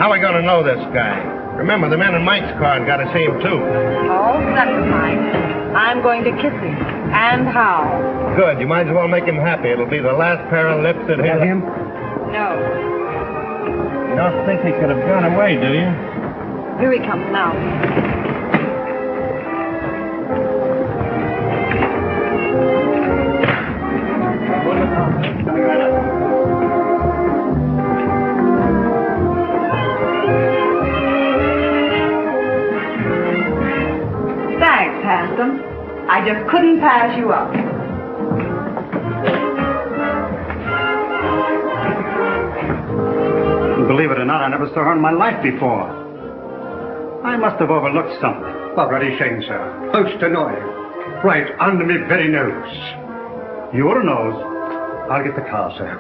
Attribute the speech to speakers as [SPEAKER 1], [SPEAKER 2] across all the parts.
[SPEAKER 1] How are we going to know this guy? Remember, the man in Mike's car got to see him, too.
[SPEAKER 2] All set, Mike. I'm going to kiss him. And how?
[SPEAKER 1] Good. You might as well make him happy. It'll be the last pair of lips that hit him.
[SPEAKER 2] No.
[SPEAKER 1] You don't think he could have gone away, do you?
[SPEAKER 2] Here he comes now. Thanks, handsome. I just couldn't pass you up.
[SPEAKER 3] Believe it or not, I never saw her in my life before. I must have overlooked something.
[SPEAKER 4] Very shame, sir. Most annoying. Right under me very nose.
[SPEAKER 3] Your nose?
[SPEAKER 4] I'll get the car, sir.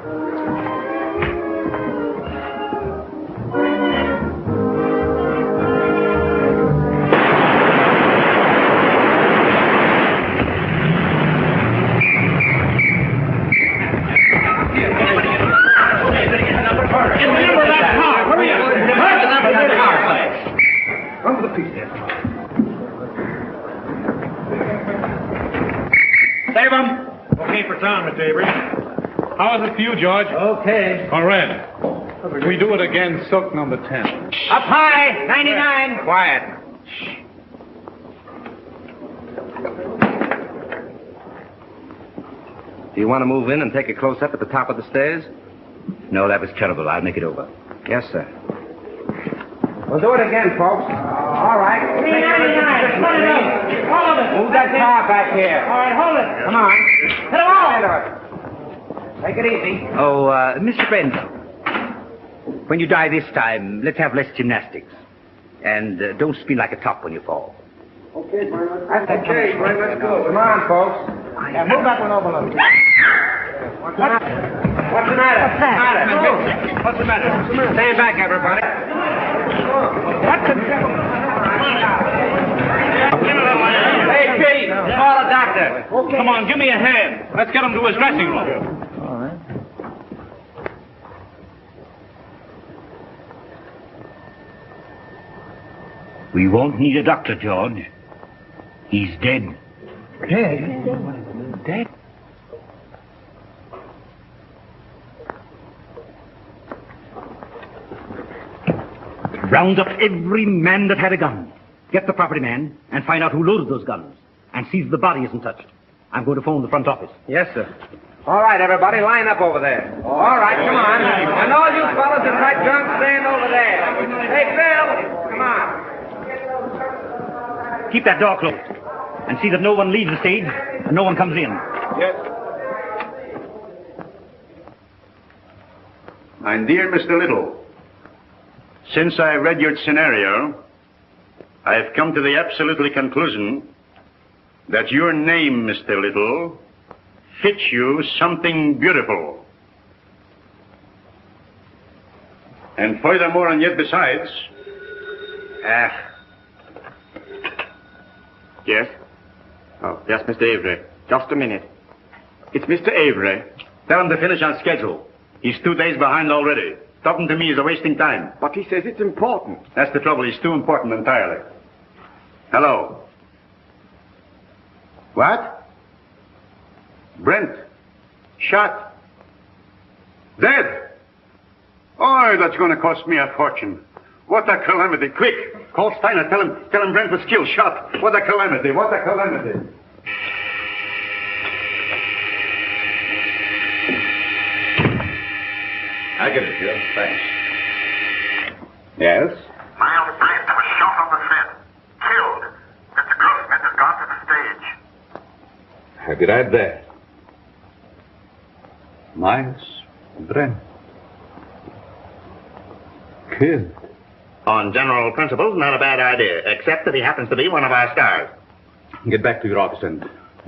[SPEAKER 5] Save him! Okay for town, Mr. Avery. How is it for you, George?
[SPEAKER 4] Okay.
[SPEAKER 5] On red. We do it again, silk number 10.
[SPEAKER 6] Up high, 99.
[SPEAKER 1] Quiet.
[SPEAKER 6] Do you want to move in and take a close-up at the top of the stairs? No, that was terrible. I'll make it over. Yes, sir.
[SPEAKER 3] We'll do it again, folks. All right.
[SPEAKER 6] 399. Hold it up. Hold it. Move that car back here.
[SPEAKER 3] All right, hold it.
[SPEAKER 6] Come on.
[SPEAKER 3] Hit him all.
[SPEAKER 6] Take it easy. Oh, Mr. Brent, when you die this time, let's have less gymnastics. And don't spin like a top when you fall.
[SPEAKER 3] Okay, Brent. That's okay, Brent. Let's go. Come on, folks. Yeah, move that one over a little. What's the matter?
[SPEAKER 2] What's that?
[SPEAKER 3] What's the matter?
[SPEAKER 6] Stand back, everybody.
[SPEAKER 3] What's the...
[SPEAKER 6] Hey, Pete, call a doctor.
[SPEAKER 3] Okay.
[SPEAKER 5] Come on, give me a hand. Let's get him to his dressing room.
[SPEAKER 1] All right.
[SPEAKER 6] We won't need a doctor, George. He's dead.
[SPEAKER 1] Dead?
[SPEAKER 6] Dead? Round up every man that had a gun. Get the property man and find out who loaded those guns. And see that the body isn't touched. I'm going to phone the front office.
[SPEAKER 1] Yes, sir.
[SPEAKER 6] All right, everybody, line up over there. All right, come on. And all you fellas in tight guns, stand over there. Hey, Phil, come on. Keep that door closed. And see that no one leaves the stage and no one comes in.
[SPEAKER 5] Yes.
[SPEAKER 7] My dear Mr. Little, since I read your scenario, I have come to the absolutely conclusion that your name, Mr. Little, fits you something beautiful. And furthermore, and yet besides...
[SPEAKER 8] Yes? Oh, yes, Mr. Avery. Just a minute. It's Mr. Avery.
[SPEAKER 7] Tell him to finish on schedule. He's 2 days behind already. Talking to me is a wasting time.
[SPEAKER 8] But he says it's important.
[SPEAKER 7] That's the trouble. He's too important entirely. Hello. What? Brent. Shot. Dead. Oh, that's going to cost me a fortune. What a calamity. Quick. Call Steiner. Tell him Brent was killed. Shot. What a calamity. What a calamity. I get it, Joe. Thanks. Yes?
[SPEAKER 9] Miles Brent was shot on the set. Killed. Mr. Grossman has gone to the stage.
[SPEAKER 7] I'll be right there. Miles Brent. Killed.
[SPEAKER 1] On general principles, not a bad idea, except that he happens to be one of our stars.
[SPEAKER 3] Get back to your office and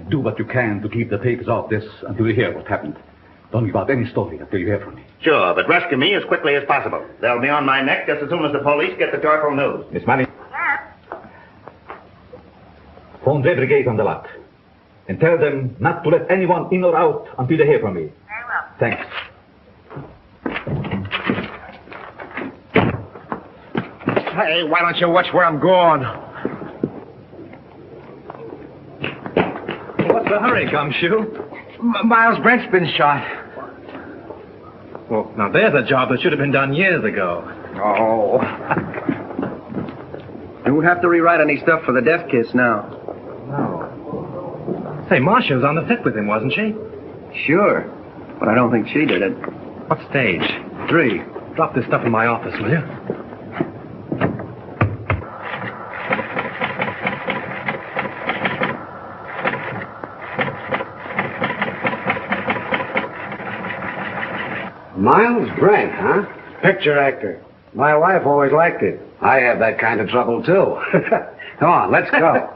[SPEAKER 3] do what you can to keep the papers off this until you hear what happened. Don't give out any story until you hear from me.
[SPEAKER 1] Sure, but rescue me as quickly as possible. They'll be on my neck just as soon as the police get the joyful news.
[SPEAKER 3] Miss Manning. Phone the brigade on the lot. And tell them not to let anyone in or out until they hear from me. Very well. Thanks.
[SPEAKER 10] Hey, why don't you watch where I'm going?
[SPEAKER 5] What's the hurry, Gumshoe?
[SPEAKER 10] Miles Brent's been shot.
[SPEAKER 5] Well, now there's a job that should have been done years ago.
[SPEAKER 10] Oh.
[SPEAKER 11] You won't have to rewrite any stuff for the death kiss now.
[SPEAKER 5] No. Say, Marcia was on the set with him, wasn't she?
[SPEAKER 11] Sure, but I don't think she did it.
[SPEAKER 5] What stage? 3. Drop this stuff in my office, will you?
[SPEAKER 12] Miles Brent, huh? Picture actor. My wife always liked it. I have that kind of trouble, too. Come on, let's go.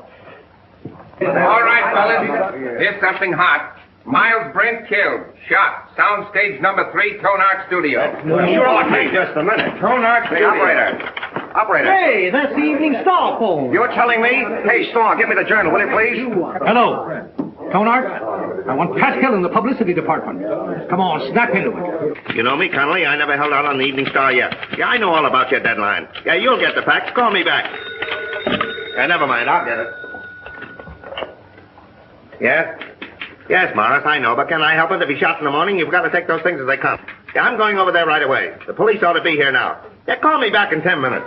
[SPEAKER 10] All right, fellas. Here's something hot. Miles Brent killed. Shot. Soundstage number 3, Tonark Studio.
[SPEAKER 1] Hey, just a minute.
[SPEAKER 10] Tonark
[SPEAKER 1] Hey, operator. Operator.
[SPEAKER 2] Hey, that's the Evening Star phone.
[SPEAKER 1] You're telling me? Hey, Star, give me the journal, will you, please?
[SPEAKER 6] Hello. Tonark, I want Pat Hill in the publicity department. Come on, snap into it.
[SPEAKER 1] You know me, Connolly. I never held out on the Evening Star yet. Yeah, I know all about your deadline. Yeah, you'll get the facts. Call me back. Yeah, never mind. I'll get it. Yes? Yes, Morris, I know, but can I help it? If he's shot in the morning, you've got to take those things as they come. Yeah, I'm going over there right away. The police ought to be here now. Yeah, call me back in 10 minutes.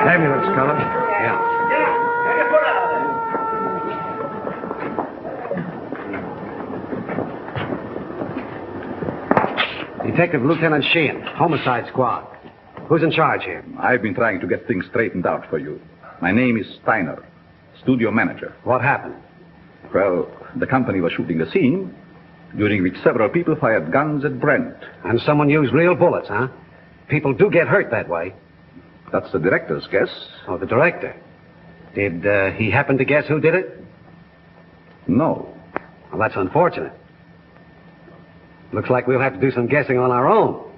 [SPEAKER 12] Ambulance, Colin. Yeah. Detective Lieutenant Sheehan, Homicide Squad. Who's in charge here?
[SPEAKER 3] I've been trying to get things straightened out for you. My name is Steiner, studio manager.
[SPEAKER 12] What happened?
[SPEAKER 3] Well, the company was shooting a scene during which several people fired guns at Brent.
[SPEAKER 12] And someone used real bullets, huh? People do get hurt that way.
[SPEAKER 3] That's the director's guess.
[SPEAKER 12] Oh, the director. Did he happen to guess who did it?
[SPEAKER 3] No.
[SPEAKER 12] Well, that's unfortunate. Looks like we'll have to do some guessing on our own.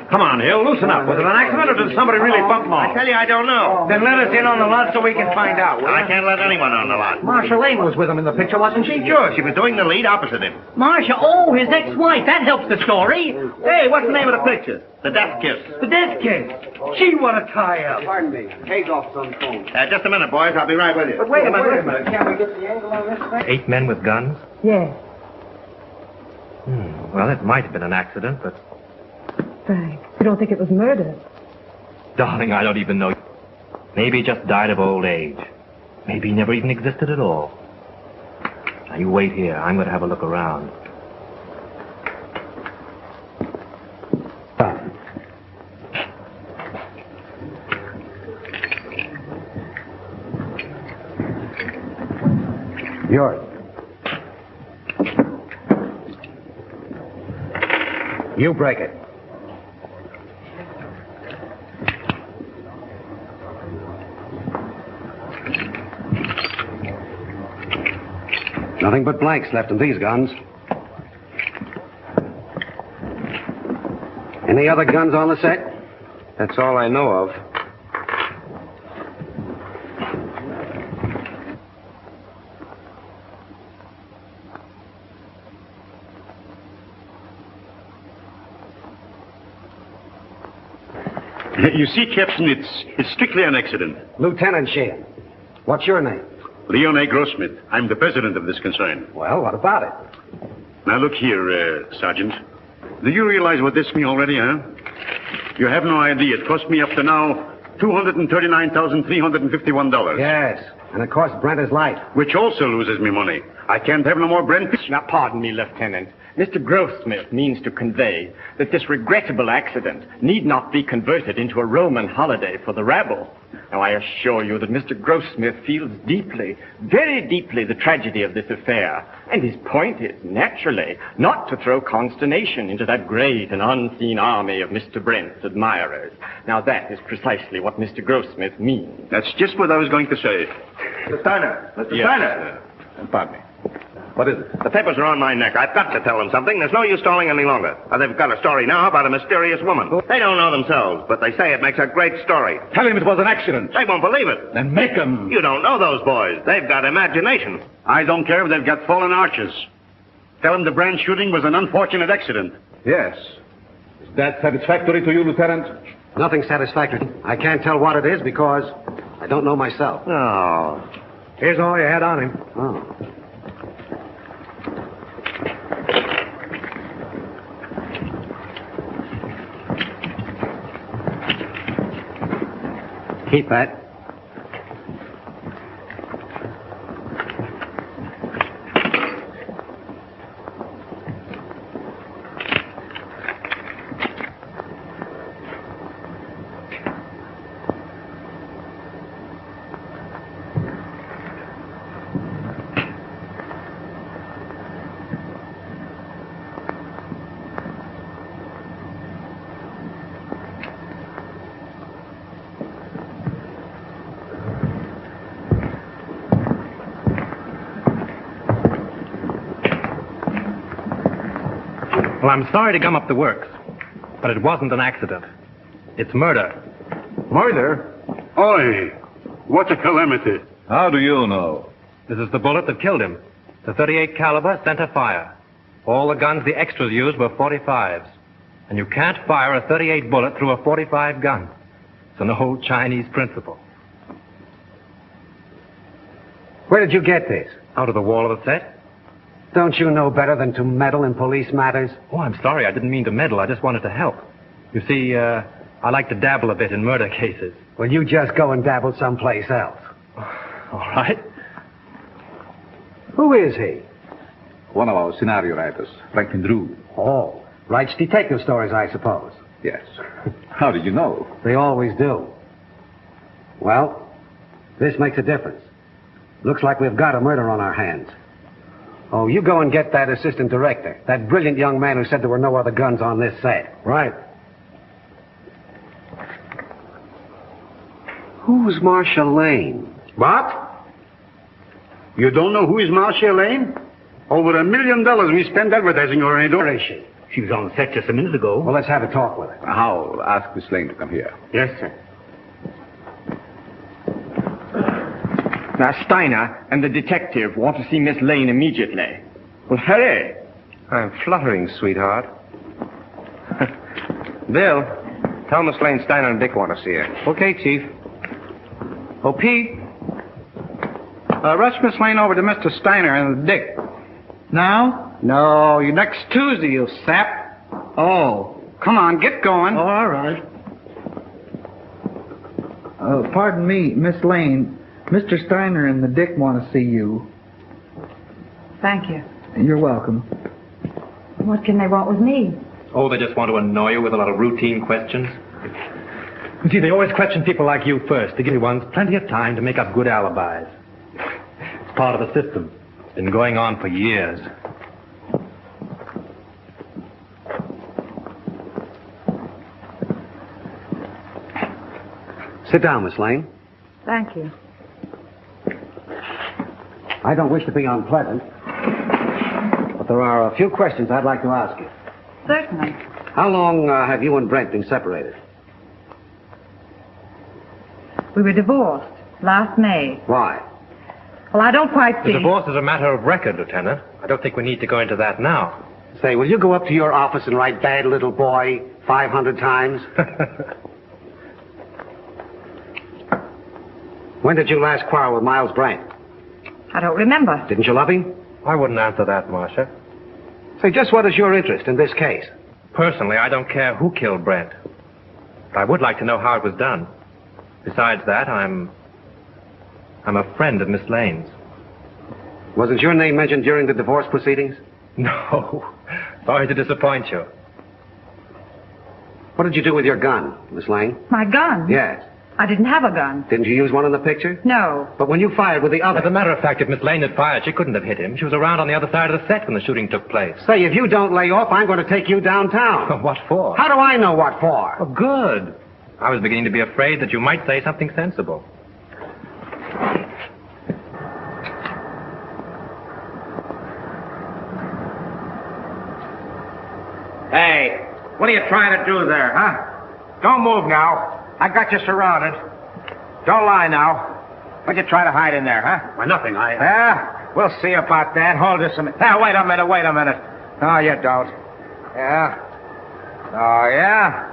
[SPEAKER 5] Come on, Hill, loosen up. Was it an accident or did somebody really bump Maul?
[SPEAKER 1] I tell you, I don't know.
[SPEAKER 10] Then let us in on the lot so we can find out, will
[SPEAKER 1] I can't let anyone on the lot.
[SPEAKER 10] Marcia Lane was with him in the picture, wasn't she?
[SPEAKER 1] Sure, she was doing the lead opposite him.
[SPEAKER 2] Marcia, oh, his ex-wife. That helps the story.
[SPEAKER 1] Hey, what's the name of the picture? The Death Kiss.
[SPEAKER 2] The death kiss. Gee, what a tie-up.
[SPEAKER 12] Pardon me. Hagoff's on the phone.
[SPEAKER 1] Just a minute, boys. I'll be right with you.
[SPEAKER 10] But wait a minute.
[SPEAKER 12] Can we get the angle on this thing?
[SPEAKER 5] 8 men with guns?
[SPEAKER 2] Yes.
[SPEAKER 5] Well, it might have been an accident, but...
[SPEAKER 2] Frank, you don't think it was murder?
[SPEAKER 5] Darling, I don't even know. Maybe he just died of old age. Maybe he never even existed at all. Now, you wait here. I'm going to have a look around.
[SPEAKER 12] Yours. You break it. Nothing but blanks left in these guns. Any other guns on the set?
[SPEAKER 11] That's all I know of.
[SPEAKER 7] You see, Captain, it's strictly an accident.
[SPEAKER 12] Lieutenant Sheehan. What's your name?
[SPEAKER 7] Leon A. Grossmith. I'm the president of this concern.
[SPEAKER 12] Well, what about it?
[SPEAKER 7] Now, look here, Sergeant. Do you realize what this means already, huh? You have no idea. It cost me up to now $239,351.
[SPEAKER 12] Yes, and it cost Brent his life.
[SPEAKER 7] Which also loses me money. I can't have no more Brent.
[SPEAKER 10] Now, pardon me, Lieutenant. Mr. Grossmith means to convey that this regrettable accident need not be converted into a Roman holiday for the rabble.
[SPEAKER 8] Now, I assure you that Mr. Grossmith feels deeply, very deeply, the tragedy of this affair. And his point is, naturally, not to throw consternation into that great and unseen army of Mr. Brent's admirers. Now, that is precisely what Mr. Grossmith means.
[SPEAKER 7] That's just what I was going to say.
[SPEAKER 1] Mr. Steiner! Mr.
[SPEAKER 7] Yes,
[SPEAKER 1] Steiner!
[SPEAKER 3] Pardon me. What is it?
[SPEAKER 1] The papers are on my neck. I've got to tell them something. There's no use stalling any longer. They've got a story now about a mysterious woman. They don't know themselves, but they say it makes a great story.
[SPEAKER 3] Tell him it was an accident.
[SPEAKER 1] They won't believe it.
[SPEAKER 3] Then make them.
[SPEAKER 1] You don't know those boys. They've got imagination.
[SPEAKER 7] I don't care if they've got fallen arches. Tell them the Brand shooting was an unfortunate accident.
[SPEAKER 3] Yes. Is that satisfactory to you, Lieutenant?
[SPEAKER 12] Nothing satisfactory. I can't tell what it is because I don't know myself.
[SPEAKER 1] Oh.
[SPEAKER 12] Here's all you had on him. Oh. Keep that.
[SPEAKER 5] Well, I'm sorry to gum up the works, but it wasn't an accident. It's murder.
[SPEAKER 7] Murder? Oi! What a calamity.
[SPEAKER 3] How do you know?
[SPEAKER 5] This is the bullet that killed him. The .38 caliber center fire. All the guns the extras used were .45s. And you can't fire a .38 bullet through a .45 gun. It's an old Chinese principle.
[SPEAKER 12] Where did you get this?
[SPEAKER 5] Out of the wall of the set?
[SPEAKER 12] Don't you know better than to meddle in police matters?
[SPEAKER 5] Oh, I'm sorry. I didn't mean to meddle. I just wanted to help. You see, I like to dabble a bit in murder cases.
[SPEAKER 12] Well, you just go and dabble someplace else.
[SPEAKER 5] All right.
[SPEAKER 12] Who is he?
[SPEAKER 3] One of our scenario writers, Franklin Drew.
[SPEAKER 12] Oh, writes detective stories, I suppose.
[SPEAKER 3] Yes. How did you know?
[SPEAKER 12] They always do. Well, this makes a difference. Looks like we've got a murder on our hands. Oh, you go and get that assistant director, that brilliant young man who said there were no other guns on this set. Right. Who's Marcia Lane?
[SPEAKER 7] What? You don't know who is Marcia Lane? Over $1 million we spent advertising her, ain't
[SPEAKER 12] Where is she?
[SPEAKER 6] She was on the set just a minute ago.
[SPEAKER 12] Well, let's have a talk with her.
[SPEAKER 3] I'll ask Miss Lane to come here.
[SPEAKER 7] Yes, sir.
[SPEAKER 8] Now, Steiner and the detective want to see Miss Lane immediately. Well, hurry.
[SPEAKER 11] I'm fluttering, sweetheart. Bill, tell Miss Lane Steiner and Dick want to see her.
[SPEAKER 13] Okay, Chief. Oh, Pete. Rush Miss Lane over to Mr. Steiner and Dick. Now? No, you next Tuesday, you sap. Oh, come on, get going.
[SPEAKER 14] Oh, all right. Pardon me, Miss Lane. Mr. Steiner and the Dick want to see you.
[SPEAKER 2] Thank you.
[SPEAKER 14] You're welcome.
[SPEAKER 2] What can they want with me?
[SPEAKER 5] Oh, they just want to annoy you with a lot of routine questions. You see, they always question people like you first to give ones plenty of time to make up good alibis. It's part of the system. It's been going on for years.
[SPEAKER 12] Sit down, Miss Lane.
[SPEAKER 2] Thank you.
[SPEAKER 12] I don't wish to be unpleasant, but there are a few questions I'd like to ask you.
[SPEAKER 2] Certainly.
[SPEAKER 12] How long have you and Brent been separated?
[SPEAKER 2] We were divorced last May.
[SPEAKER 12] Why?
[SPEAKER 2] Well, I don't quite see.
[SPEAKER 5] The divorce is a matter of record, Lieutenant. I don't think we need to go into that now.
[SPEAKER 12] Say, will you go up to your office and write "bad little boy" 500 times? When did you last quarrel with Miles Brent?
[SPEAKER 2] I don't remember.
[SPEAKER 12] Didn't you love him?
[SPEAKER 5] I wouldn't answer that, Marcia.
[SPEAKER 12] Say, just what is your interest in this case?
[SPEAKER 5] Personally, I don't care who killed Brent. But I would like to know how it was done. Besides that, I'm a friend of Miss Lane's.
[SPEAKER 12] Wasn't your name mentioned during the divorce proceedings?
[SPEAKER 5] No. Sorry to disappoint you.
[SPEAKER 12] What did you do with your gun, Miss Lane?
[SPEAKER 2] My gun?
[SPEAKER 12] Yes.
[SPEAKER 2] I didn't have a gun.
[SPEAKER 12] Didn't you use one in the picture?
[SPEAKER 2] No.
[SPEAKER 12] But when you fired with the other...
[SPEAKER 5] As a matter of fact, if Miss Lane had fired, she couldn't have hit him. She was around on the other side of the set when the shooting took place.
[SPEAKER 12] Say, if you don't lay off, I'm going to take you downtown.
[SPEAKER 5] What for?
[SPEAKER 12] How do I know what for?
[SPEAKER 5] Oh, good. I was beginning to be afraid that you might say something sensible.
[SPEAKER 10] Hey, what are you trying to do there, huh? Don't move now. I got you surrounded. Don't lie now. What'd you try to hide in there, huh?
[SPEAKER 3] Why, nothing.
[SPEAKER 10] Yeah, we'll see about that. Hold this a minute. Now, wait a minute. No, you don't. Yeah. Oh, yeah?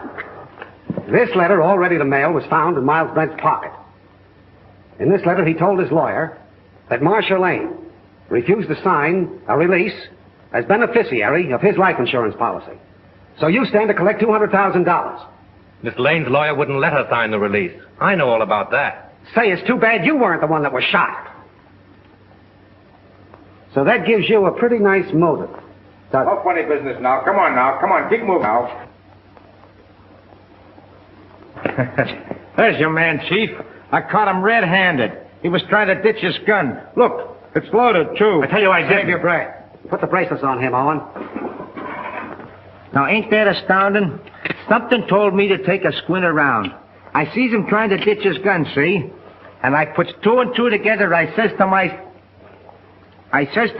[SPEAKER 12] This letter, all ready to mail, was found in Miles Brent's pocket. In this letter, he told his lawyer that Marcia Lane refused to sign a release as beneficiary of his life insurance policy. So you stand to collect $200,000.
[SPEAKER 5] Miss Lane's lawyer wouldn't let her sign the release. I know all about that.
[SPEAKER 12] Say, it's too bad you weren't the one that was shot. So that gives you a pretty nice motive.
[SPEAKER 10] No funny business now. Come on, keep moving now. There's your man, Chief. I caught him red-handed. He was trying to ditch his gun. Look, it's loaded, too.
[SPEAKER 12] I tell you I did.
[SPEAKER 10] Save your breath.
[SPEAKER 12] Put the bracelets on him, Owen.
[SPEAKER 15] Now, ain't that astounding? Something told me to take a squint around. I sees him trying to ditch his gun, see? And I puts two and two together. I says to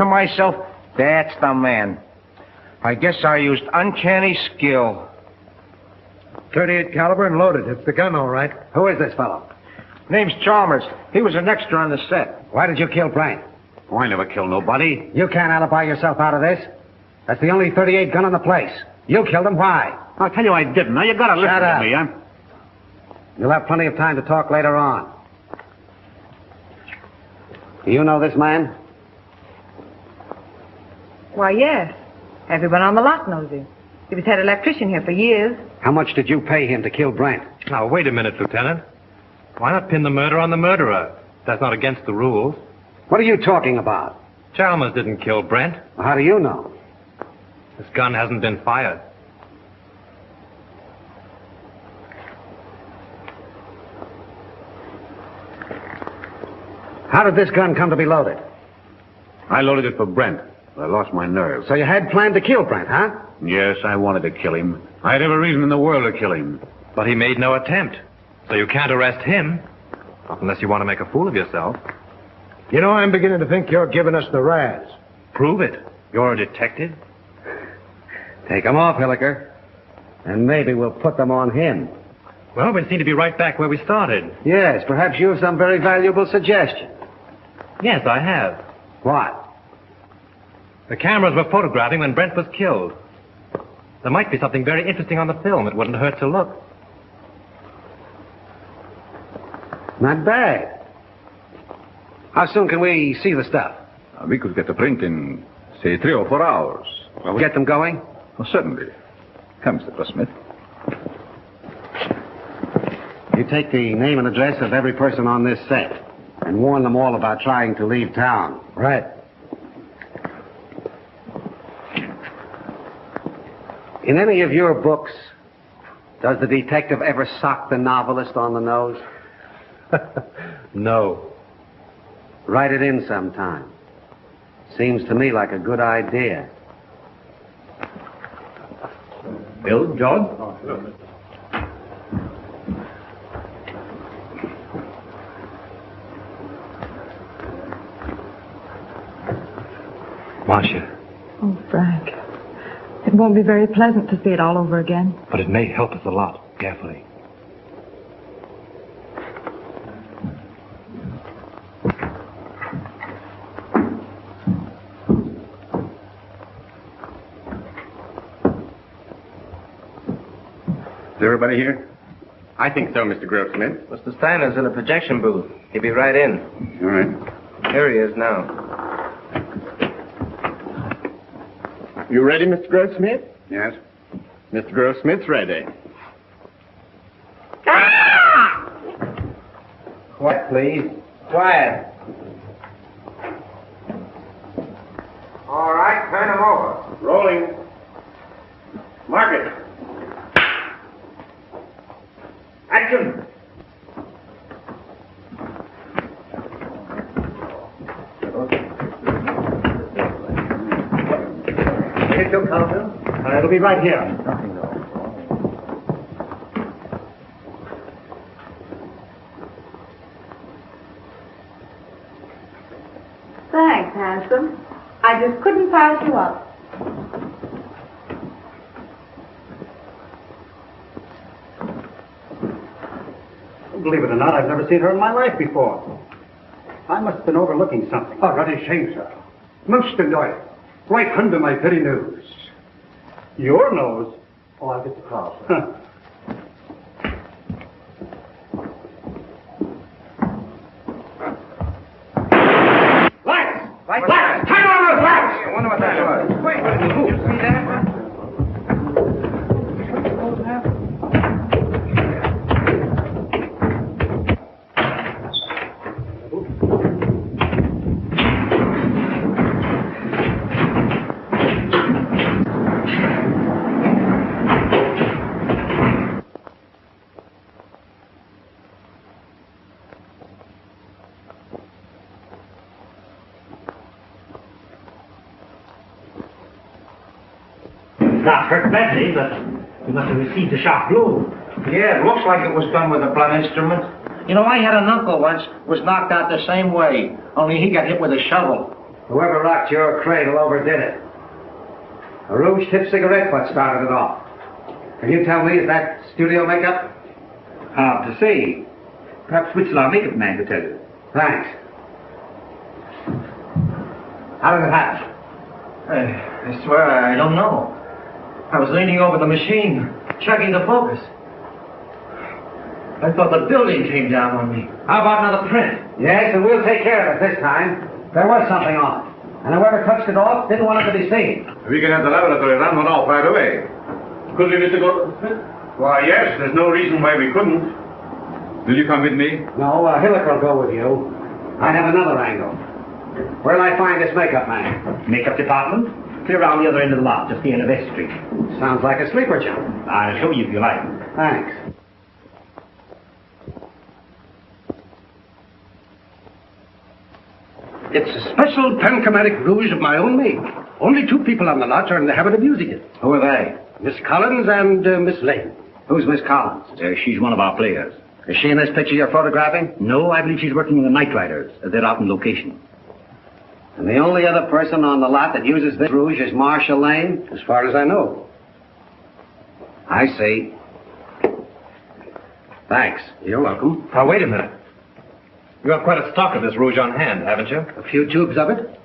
[SPEAKER 15] myself, that's the man. I guess I used uncanny skill.
[SPEAKER 4] 38 caliber and loaded. It's the gun, all right.
[SPEAKER 12] Who is this fellow?
[SPEAKER 15] Name's Chalmers. He was an extra on the set.
[SPEAKER 12] Why did you kill Brent?
[SPEAKER 3] Oh, I never killed nobody.
[SPEAKER 12] You can't alibi yourself out of this. That's the only 38 gun in the place. You killed him. Why?
[SPEAKER 3] I'll tell you I didn't. Now, you gotta listen
[SPEAKER 12] Shut up.
[SPEAKER 3] to me, huh?
[SPEAKER 12] You'll have plenty of time to talk later on. Do you know this man?
[SPEAKER 2] Why, yes. Everyone on the lot knows him. He was head electrician here for years.
[SPEAKER 12] How much did you pay him to kill Brent?
[SPEAKER 5] Now, wait a minute, Lieutenant. Why not pin the murder on the murderer? That's not against the rules.
[SPEAKER 12] What are you talking about?
[SPEAKER 5] Chalmers didn't kill Brent.
[SPEAKER 12] Well, how do you know?
[SPEAKER 5] This gun hasn't been fired.
[SPEAKER 12] How did this gun come to be loaded?
[SPEAKER 3] I loaded it for Brent, but I lost my nerve.
[SPEAKER 12] So you had planned to kill Brent, huh?
[SPEAKER 3] Yes, I wanted to kill him. I had every reason in the world to kill him.
[SPEAKER 5] But he made no attempt. So you can't arrest him. Not unless you want to make a fool of yourself.
[SPEAKER 4] You know, I'm beginning to think you're giving us the razz.
[SPEAKER 5] Prove it. You're a detective.
[SPEAKER 12] Take them off, Hilliker. And maybe we'll put them on him.
[SPEAKER 5] Well, we seem to be right back where we started.
[SPEAKER 12] Yes, perhaps you have some very valuable suggestion.
[SPEAKER 5] Yes, I have.
[SPEAKER 12] What?
[SPEAKER 5] The cameras were photographing when Brent was killed. There might be something very interesting on the film. It wouldn't hurt to look.
[SPEAKER 12] Not bad. How soon can we see the stuff?
[SPEAKER 3] We could get the print in, say, 3 or 4 hours.
[SPEAKER 12] Well, get them going?
[SPEAKER 3] Oh, certainly. Come, Mr. Grossmith.
[SPEAKER 12] You take the name and address of every person on this set and warn them all about trying to leave town.
[SPEAKER 4] Right.
[SPEAKER 12] In any of your books, does the detective ever sock the novelist on the nose?
[SPEAKER 5] No.
[SPEAKER 12] Write it in sometime. Seems to me like a good idea.
[SPEAKER 3] Bill, John?
[SPEAKER 5] Marcia.
[SPEAKER 2] Oh, Frank. It won't be very pleasant to see it all over again.
[SPEAKER 5] But it may help us a lot. Carefully.
[SPEAKER 7] Is everybody here?
[SPEAKER 8] I think so, Mr. Grossmith.
[SPEAKER 11] Mr. Steiner's in a projection booth. He'll be right in.
[SPEAKER 7] All right.
[SPEAKER 11] Here he is now.
[SPEAKER 8] You ready, Mr. Grossmith?
[SPEAKER 7] Yes.
[SPEAKER 8] Mr. Grossmith's ready.
[SPEAKER 11] Quiet, please. Quiet.
[SPEAKER 10] All right, turn him over.
[SPEAKER 7] Rolling. Mark it.
[SPEAKER 10] Action.
[SPEAKER 4] be right here.
[SPEAKER 2] Thanks, handsome. I just couldn't pass you up.
[SPEAKER 4] Believe it or not, I've never seen her in my life before. I must have been overlooking something. Oh, what a shame, sir. Most annoying. Right under my very nose. Your nose? Oh, I'll get the car, sir.
[SPEAKER 15] Lights!
[SPEAKER 10] Lights! Turn on those lights! I wonder what that was. Wait, did you see that?
[SPEAKER 6] Not hurt badly, but you must have received a sharp blow.
[SPEAKER 15] Yeah, it looks like it was done with a blunt instrument. You know, I had an uncle once was knocked out the same way, only he got hit with a shovel.
[SPEAKER 12] Whoever rocked your cradle overdid it. A rouge-tipped cigarette butt started it off. Can you tell me, is that studio makeup?
[SPEAKER 6] Hard to say. Perhaps Whittle, our makeup man, could tell you.
[SPEAKER 12] Thanks. How did it happen?
[SPEAKER 15] I swear I don't know. I was leaning over the machine, checking the focus. I thought the building came down on me. How about another print?
[SPEAKER 12] Yes, and we'll take care of it this time. There was something on it. And whoever touched it off didn't want it to be seen.
[SPEAKER 3] We can have the laboratory run one off right away. Could we, Mr. Goldsmith?
[SPEAKER 7] Why, yes, there's no reason why we couldn't.
[SPEAKER 3] Will you come with me?
[SPEAKER 12] No, Hilliker will go with you. I have another angle. Where'll I find this makeup man?
[SPEAKER 6] Makeup department? Clear around the other end of the lot, just the end of vestry.
[SPEAKER 12] Sounds like a sleeper jump.
[SPEAKER 6] I'll show you if you like.
[SPEAKER 12] Thanks.
[SPEAKER 4] It's a special panchromatic rouge of my own make. Only 2 people on the lot are in the habit of using it.
[SPEAKER 12] Who are they?
[SPEAKER 4] Miss Collins and Miss Lane.
[SPEAKER 12] Who's Miss Collins?
[SPEAKER 6] She's one of our players.
[SPEAKER 12] Is she in this picture you're photographing?
[SPEAKER 6] No, I believe she's working in the Night Riders. They're out on location.
[SPEAKER 12] And the only other person on the lot that uses this rouge is Marcia Lane?
[SPEAKER 4] As far as I know.
[SPEAKER 12] I see. Thanks.
[SPEAKER 4] You're welcome.
[SPEAKER 5] Now, wait a minute. You have quite a stock of this rouge on hand, haven't you?
[SPEAKER 4] A few tubes of it?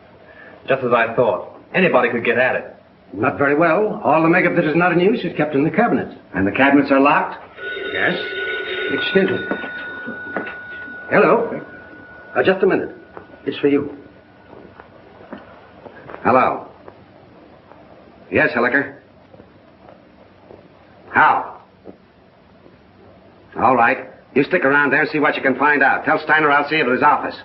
[SPEAKER 5] Just as I thought. Anybody could get at it.
[SPEAKER 4] Not very well. All the makeup that is not in use is kept in the cabinets.
[SPEAKER 12] And the cabinets are locked?
[SPEAKER 4] Yes. Excuse me. Hello. Just a minute. It's for you.
[SPEAKER 12] Hello. Yes, Hilliker. How? All right. You stick around there and see what you can find out. Tell Steiner I'll see you at his office.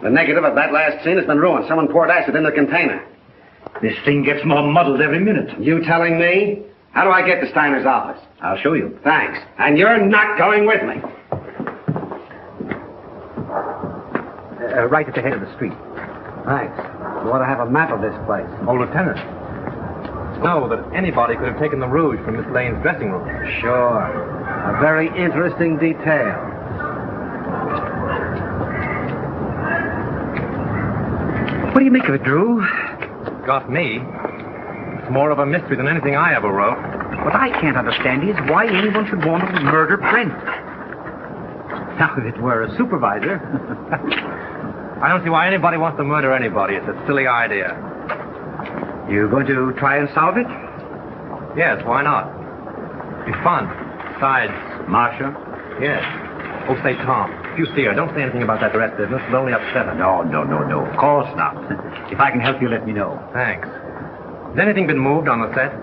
[SPEAKER 12] The negative of that last scene has been ruined. Someone poured acid in the container.
[SPEAKER 6] This thing gets more muddled every minute.
[SPEAKER 12] You telling me? How do I get to Steiner's office?
[SPEAKER 6] I'll show you.
[SPEAKER 12] Thanks. And you're not going with me.
[SPEAKER 6] Right at the head of the street.
[SPEAKER 12] Thanks. You ought to have a map of this place.
[SPEAKER 5] Oh, Lieutenant. Know that anybody could have taken the rouge from Miss Lane's dressing room.
[SPEAKER 12] Sure. A very interesting detail.
[SPEAKER 6] What do you make of it, Drew?
[SPEAKER 5] Got me. It's more of a mystery than anything I ever wrote.
[SPEAKER 6] What I can't understand is why anyone should want to murder Brent. Now, if it were a supervisor...
[SPEAKER 5] I don't see why anybody wants to murder anybody. It's a silly idea.
[SPEAKER 6] You going to try and solve it?
[SPEAKER 5] Yes, why not? Be fun. Besides...
[SPEAKER 6] Marcia?
[SPEAKER 5] Yes. Oh, say, Tom, if you see her, don't say anything about that dress business. It'll only upset her.
[SPEAKER 6] No. Of course not. If I can help you, let me know.
[SPEAKER 5] Thanks. Has anything been moved on the set?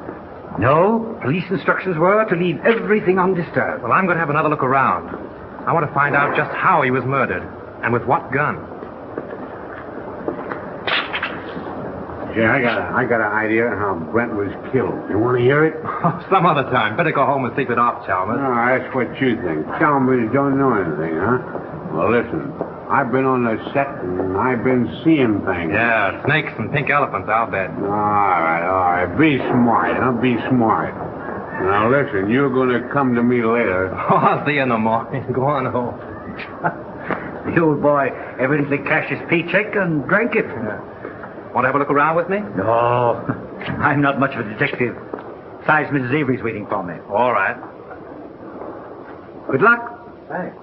[SPEAKER 6] No. Police instructions were to leave everything undisturbed.
[SPEAKER 5] Well, I'm going to have another look around. I want to find out just how he was murdered. And with what gun.
[SPEAKER 7] Yeah, I got an idea how Brent was killed. You want to hear it?
[SPEAKER 5] Some other time. Better go home and sleep it off, Chalmers.
[SPEAKER 7] No, that's what you think. Chalmers don't know anything, huh? Well, listen.
[SPEAKER 16] I've been on the set and I've been seeing things.
[SPEAKER 5] Yeah, snakes and pink elephants, I'll bet.
[SPEAKER 16] All right. Be smart, huh? Be smart. Now, listen, you're going to come to me later.
[SPEAKER 5] Oh, I'll see you in the morning. Go on home.
[SPEAKER 15] The old boy evidently cashed his paycheck and drank it.
[SPEAKER 5] Want to have a look around with me?
[SPEAKER 15] No, I'm not much of a detective. Besides, Mrs. Avery's waiting for me.
[SPEAKER 5] All right.
[SPEAKER 15] Good luck.
[SPEAKER 5] Thanks.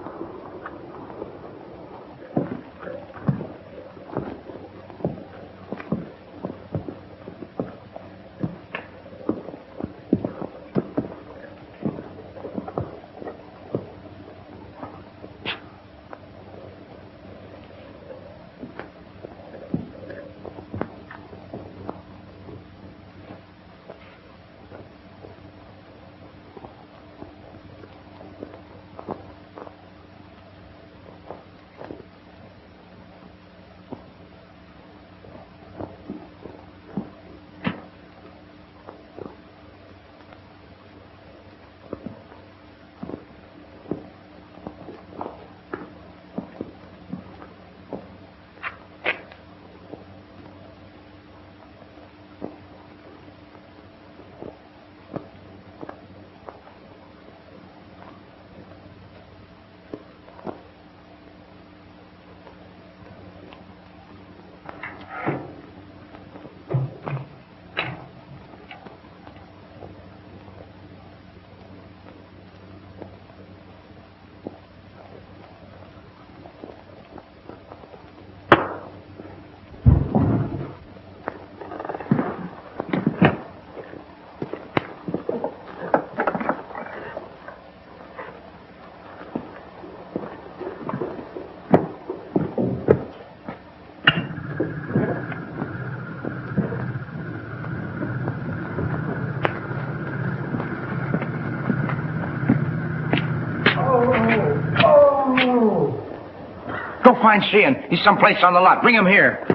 [SPEAKER 10] Go find Sheehan. He's someplace on the lot. Bring him here.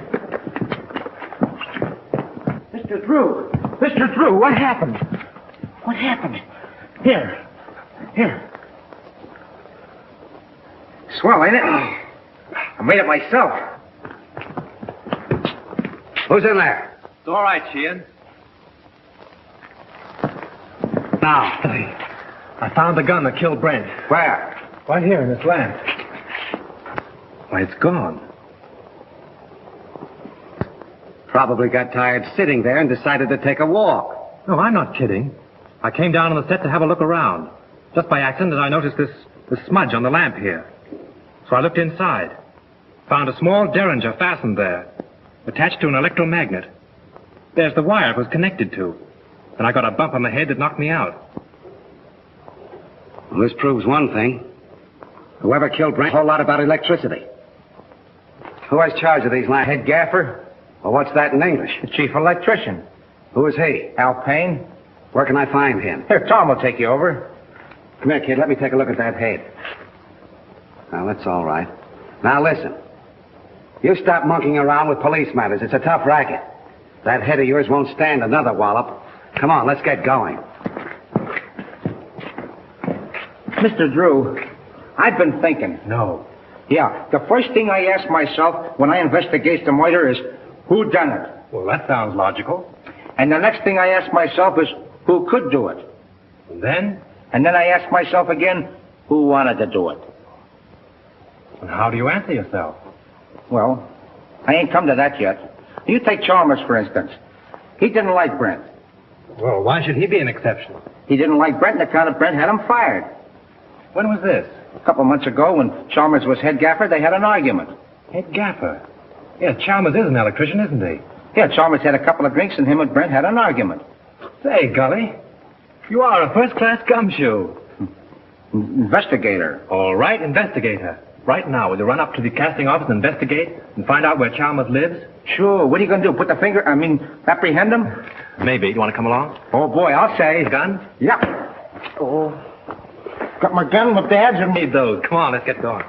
[SPEAKER 10] Mr. Drew. Mr. Drew, what happened? What happened? Here. Swell, ain't it? I made it myself.
[SPEAKER 12] Who's in there?
[SPEAKER 5] It's all right, Sheehan.
[SPEAKER 12] Now.
[SPEAKER 5] I found the gun that killed Brent.
[SPEAKER 12] Where?
[SPEAKER 5] Right here in this lamp. Why, it's gone.
[SPEAKER 12] Probably got tired sitting there and decided to take a walk.
[SPEAKER 5] No, I'm not kidding. I came down on the set to have a look around. Just by accident, I noticed this smudge on the lamp here. So I looked inside. Found a small derringer fastened there, attached to an electromagnet. There's the wire it was connected to. And I got a bump on the head that knocked me out.
[SPEAKER 12] Well, this proves one thing. Whoever killed Brent, a whole lot about electricity. Who has charge of these lamps?
[SPEAKER 10] Head gaffer?
[SPEAKER 12] Well, what's that in English?
[SPEAKER 10] The chief electrician.
[SPEAKER 12] Who is he?
[SPEAKER 10] Al Payne.
[SPEAKER 12] Where can I find him?
[SPEAKER 10] Here, Tom will take you over.
[SPEAKER 12] Come here, kid. Let me take a look at that head. Now, that's all right. Now, listen. You stop monkeying around with police matters. It's a tough racket. That head of yours won't stand another wallop. Come on, let's get going.
[SPEAKER 10] Mr. Drew, I've been thinking.
[SPEAKER 5] No.
[SPEAKER 10] Yeah, the first thing I ask myself when I investigate the murder is, who done it?
[SPEAKER 5] Well, that sounds logical.
[SPEAKER 10] And the next thing I ask myself is, who could do it?
[SPEAKER 5] And then?
[SPEAKER 10] And then I ask myself again, who wanted to do it?
[SPEAKER 5] And how do you answer yourself?
[SPEAKER 10] Well, I ain't come to that yet. You take Chalmers, for instance. He didn't like Brent.
[SPEAKER 5] Well, why should he be an exception?
[SPEAKER 10] He didn't like Brent, and the account of Brent had him fired.
[SPEAKER 5] When was this?
[SPEAKER 10] A couple months ago, when Chalmers was head gaffer, they had an argument.
[SPEAKER 5] Head gaffer? Yeah, Chalmers is an electrician, isn't he?
[SPEAKER 10] Yeah, Chalmers had a couple of drinks, and him and Brent had an argument.
[SPEAKER 5] Say, Gully, you are a first-class gumshoe.
[SPEAKER 10] Investigator.
[SPEAKER 5] All right, investigator. Right now, will you run up to the casting office and investigate and find out where Chalmers lives?
[SPEAKER 10] Sure. What are you going to do? Apprehend him?
[SPEAKER 5] Maybe. You want to come along?
[SPEAKER 10] Oh, boy, I'll say.
[SPEAKER 5] Gun?
[SPEAKER 10] Yeah. Oh. Got my gun with dad's and
[SPEAKER 5] need those. Come on, let's get going.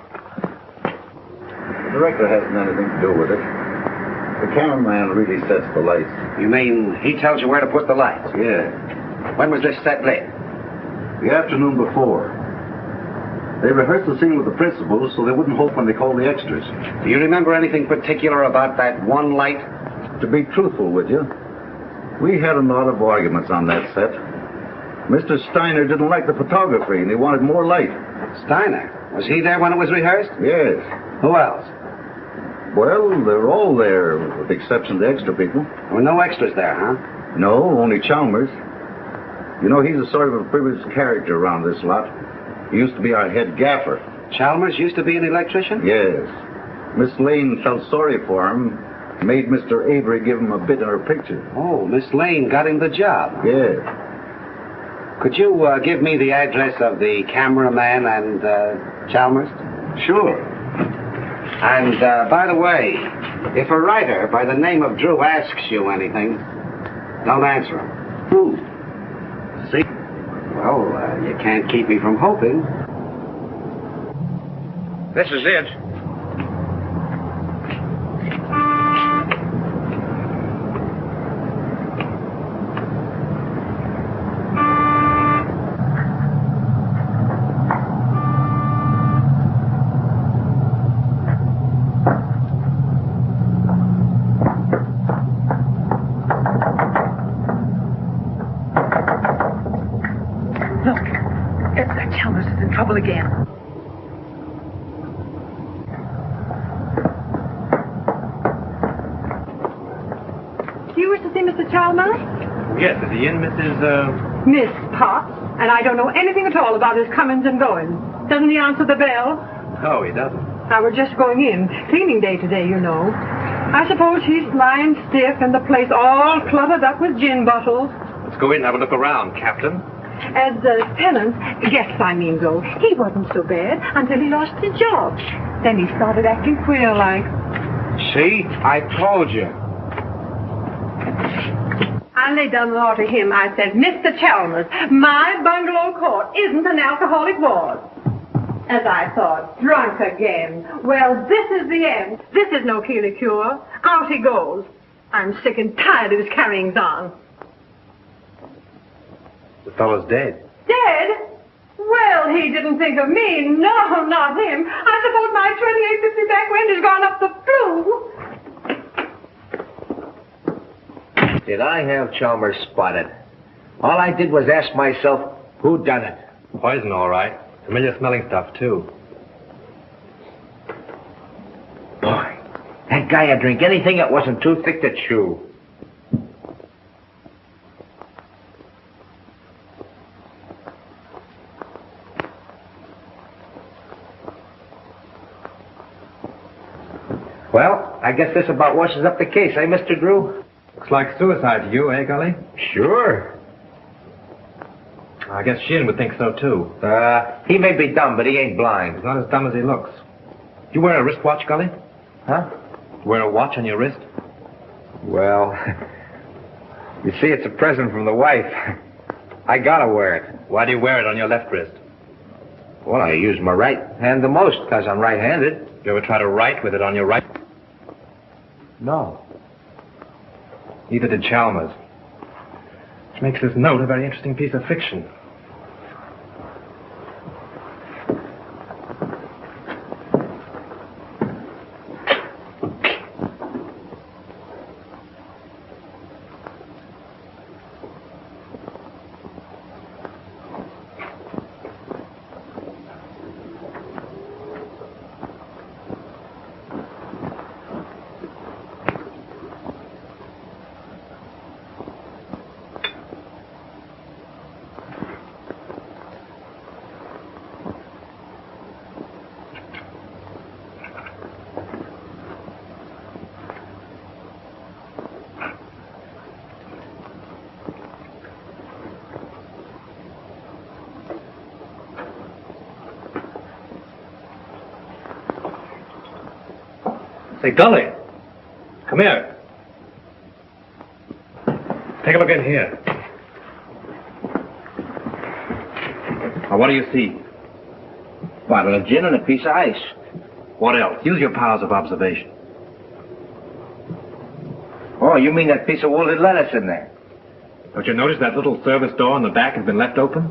[SPEAKER 17] The director hasn't anything to do with it. The cameraman really sets the lights.
[SPEAKER 12] You mean he tells you where to put the lights?
[SPEAKER 17] Yeah.
[SPEAKER 12] When was this set lit?
[SPEAKER 17] The afternoon before. They rehearsed the scene with the principals so they wouldn't hope when they called the extras.
[SPEAKER 12] Do you remember anything particular about that one light?
[SPEAKER 17] To be truthful with you, we had a lot of arguments on that set. Mr. Steiner didn't like the photography and he wanted more light.
[SPEAKER 12] Steiner? Was he there when it was rehearsed?
[SPEAKER 17] Yes.
[SPEAKER 12] Who else?
[SPEAKER 17] Well, they're all there, with the exception of the extra people.
[SPEAKER 12] There were no extras there, huh?
[SPEAKER 17] No, only Chalmers. You know, he's a sort of a privileged character around this lot. He used to be our head gaffer.
[SPEAKER 12] Chalmers used to be an electrician?
[SPEAKER 17] Yes. Miss Lane felt sorry for him, made Mr. Avery give him a bit in her picture.
[SPEAKER 12] Oh, Miss Lane got him the job.
[SPEAKER 17] Yes.
[SPEAKER 12] Could you give me the address of the cameraman and Chalmers?
[SPEAKER 17] Sure.
[SPEAKER 12] And, by the way, if a writer by the name of Drew asks you anything, don't answer him.
[SPEAKER 17] Who? See?
[SPEAKER 12] Well, you can't keep me from hoping.
[SPEAKER 10] This is it.
[SPEAKER 2] Chalmers is in trouble again. Do you wish to see Mr. Chalmers?
[SPEAKER 5] Yes, is he in, Mrs.
[SPEAKER 2] Miss Potts. And I don't know anything at all about his comings and goings. Doesn't he answer the bell?
[SPEAKER 5] No, he doesn't.
[SPEAKER 2] I were just going in. Cleaning day today, you know. I suppose he's lying stiff and the place all cluttered up with gin bottles.
[SPEAKER 5] Let's go in and have a look around, Captain.
[SPEAKER 2] As tenant, guests I mean though, he wasn't so bad until he lost his job. Then he started acting queer like.
[SPEAKER 10] See? I told you.
[SPEAKER 2] I laid down the law to him. I said, Mr. Chalmers, my bungalow court isn't an alcoholic ward. As I thought, drunk again. Well, this is the end. This is no Keeley cure. Out he goes. I'm sick and tired of his carryings on.
[SPEAKER 5] The fellow's dead.
[SPEAKER 2] Dead? Well, he didn't think of me. No, not him. I suppose my 2850 back rent has gone up the flue.
[SPEAKER 15] Did I have Chalmers spotted? All I did was ask myself, who done it?
[SPEAKER 5] Poison, all right. Familiar smelling stuff, too.
[SPEAKER 15] Boy, that guy'd drink anything that wasn't too thick to chew. Well, I guess this about washes up the case, eh, Mr. Drew?
[SPEAKER 5] Looks like suicide to you, eh, Gully?
[SPEAKER 15] Sure.
[SPEAKER 5] I guess Sheehan would think so, too.
[SPEAKER 15] He may be dumb, but he ain't blind.
[SPEAKER 5] He's not as dumb as he looks. You wear a wristwatch, Gully?
[SPEAKER 15] Huh?
[SPEAKER 5] Wear a watch on your wrist?
[SPEAKER 10] Well, you see, it's a present from the wife. I gotta wear it.
[SPEAKER 5] Why do you wear it on your left wrist?
[SPEAKER 15] Well, I use my right hand the most, because I'm right-handed.
[SPEAKER 5] You ever try to write with it on your right?
[SPEAKER 15] No.
[SPEAKER 5] Neither did Chalmers. Which makes this note a very interesting piece of fiction. Say, Gully, come here. Take a look in here. Now, what do you see?
[SPEAKER 15] Bottle of gin and a piece of ice.
[SPEAKER 5] What else?
[SPEAKER 15] Use your powers of observation. Oh, you mean that piece of wilted lettuce in there?
[SPEAKER 5] Don't you notice that little service door in the back has been left open?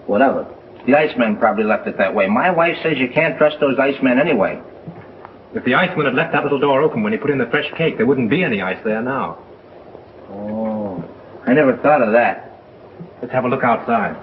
[SPEAKER 15] Whatever. The iceman probably left it that way. My wife says you can't trust those icemen anyway.
[SPEAKER 5] If the iceman had left that little door open when he put in the fresh cake, there wouldn't be any ice there now.
[SPEAKER 15] Oh, I never thought of that.
[SPEAKER 5] Let's have a look outside.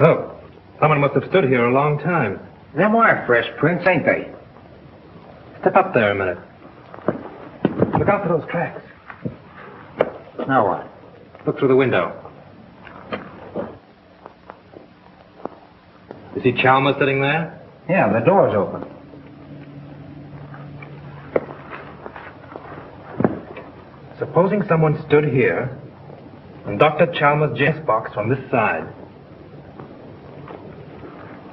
[SPEAKER 5] Oh, someone must have stood here a long time.
[SPEAKER 15] Them are fresh prints, ain't they?
[SPEAKER 5] Step up there a minute. Look out for those tracks.
[SPEAKER 15] Now what?
[SPEAKER 5] Look through the window. You see Chalmers sitting there?
[SPEAKER 15] Yeah, the door's open.
[SPEAKER 5] Supposing someone stood here and Dr. Chalmers' Jess box from this side,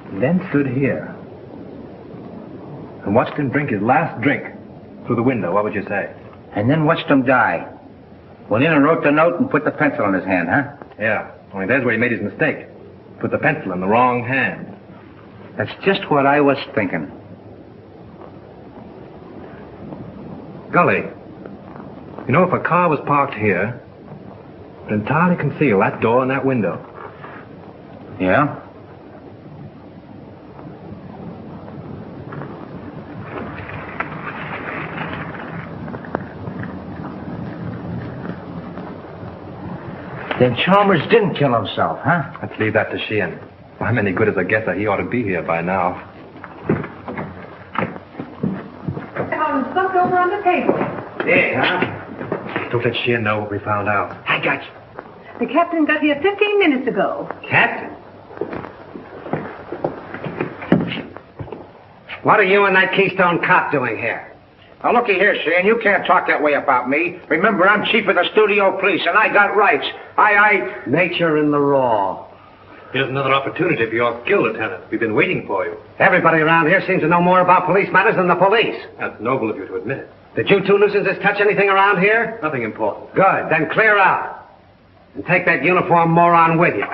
[SPEAKER 5] and then stood here and watched him drink his last drink through the window, what would you say?
[SPEAKER 15] And then watched him die. Went in and wrote the note and put the pencil in his hand, huh?
[SPEAKER 5] Yeah, only there's where he made his mistake. Put the pencil in the wrong hand.
[SPEAKER 15] That's just what I was thinking.
[SPEAKER 5] Gully, you know, if a car was parked here, it would entirely conceal that door and that window.
[SPEAKER 15] Yeah? Then Chalmers didn't kill himself, huh?
[SPEAKER 5] Let's leave that to Sheehan. If I'm any good as a guesser, he ought to be here by now.
[SPEAKER 2] Found stuff over on the table.
[SPEAKER 5] Yeah, huh? Don't let Sheehan know what we found out.
[SPEAKER 15] I got you.
[SPEAKER 2] The captain got here 15 minutes ago.
[SPEAKER 12] Captain? What are you and that Keystone cop doing here?
[SPEAKER 15] Now, looky here, Shane, you can't talk that way about me. Remember, I'm chief of the studio police, and I got rights.
[SPEAKER 12] Nature in the raw.
[SPEAKER 5] Here's another opportunity for your skill, Lieutenant. We've been waiting for you.
[SPEAKER 12] Everybody around here seems to know more about police matters than the police.
[SPEAKER 5] That's noble of you to admit it.
[SPEAKER 12] Did you two nuisances touch anything around here?
[SPEAKER 5] Nothing important.
[SPEAKER 12] Good. Then clear out. And take that uniform moron with you.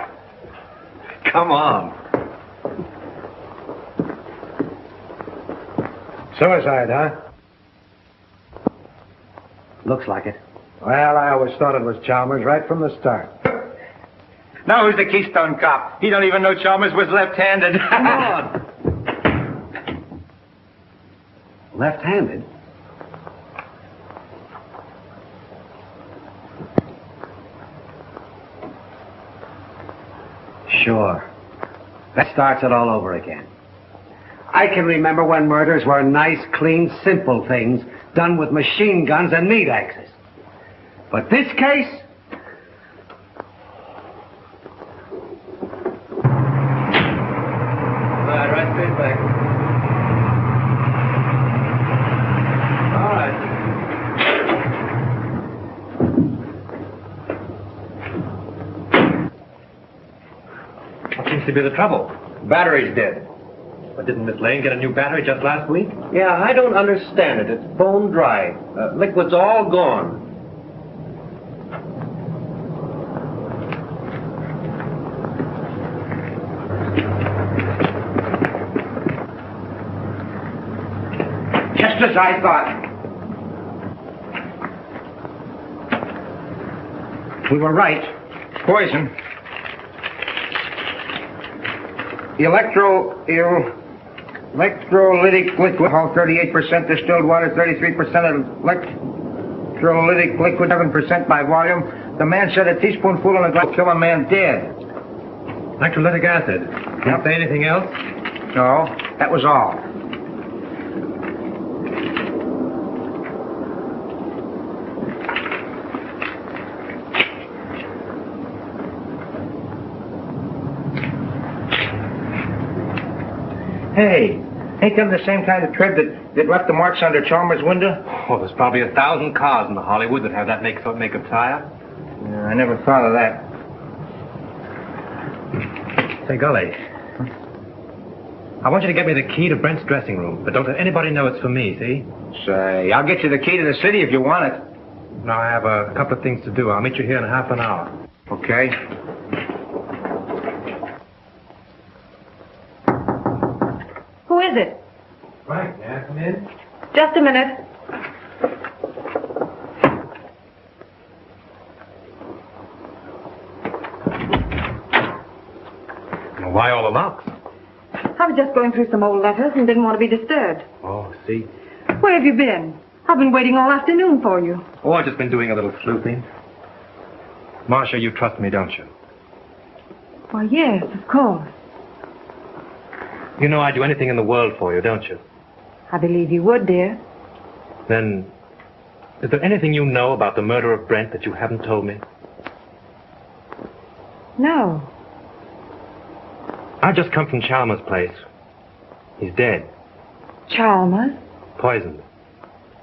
[SPEAKER 5] Come on.
[SPEAKER 13] Suicide, huh?
[SPEAKER 12] Looks like it.
[SPEAKER 13] Well, I always thought it was Chalmers right from the start.
[SPEAKER 15] Now who's the Keystone cop? He don't even know Chalmers was left-handed.
[SPEAKER 12] Come on. Left-handed? Sure. That starts it all over again. I can remember when murders were nice, clean, simple things done with machine guns and meat axes. But this case?
[SPEAKER 5] Right straight back. All right. What seems to be the trouble?
[SPEAKER 10] Battery's dead.
[SPEAKER 5] But didn't Miss Lane get a new battery just last week?
[SPEAKER 10] Yeah, I don't understand it. It's bone dry. Liquid's all gone.
[SPEAKER 15] Just as I thought. We were right. Poison. Electrolytic liquid, 38% distilled water, 33% electrolytic liquid, 7% by volume. The man said a teaspoonful in a glass will kill a man dead.
[SPEAKER 5] Electrolytic acid. Didn't say anything else?
[SPEAKER 15] No, that was all. Hey, ain't them the same kind of tread that left the marks under Chalmers' window?
[SPEAKER 5] Oh, there's probably 1,000 cars in Hollywood that have that make of tire.
[SPEAKER 15] Yeah, I never thought of that.
[SPEAKER 5] Say, Gully, I want you to get me the key to Brent's dressing room, but don't let anybody know it's for me, see?
[SPEAKER 15] Say, I'll get you the key to the city if you want it.
[SPEAKER 5] Now, I have a couple of things to do. I'll meet you here in half an hour.
[SPEAKER 10] Okay.
[SPEAKER 2] Who is it?
[SPEAKER 5] Frank, may I come in?
[SPEAKER 2] Just a minute.
[SPEAKER 5] Well, why all the locks?
[SPEAKER 2] I was just going through some old letters and didn't want to be disturbed.
[SPEAKER 5] Oh, see?
[SPEAKER 2] Where have you been? I've been waiting all afternoon for you.
[SPEAKER 5] Oh, I've just been doing a little sleuthing. Marcia, you trust me, don't you?
[SPEAKER 2] Why, yes, of course.
[SPEAKER 5] You know I'd do anything in the world for you, don't you?
[SPEAKER 2] I believe you would, dear.
[SPEAKER 5] Then, is there anything you know about the murder of Brent that you haven't told me?
[SPEAKER 2] No.
[SPEAKER 5] I've just come from Chalmers' place. He's dead.
[SPEAKER 2] Chalmers?
[SPEAKER 5] Poisoned.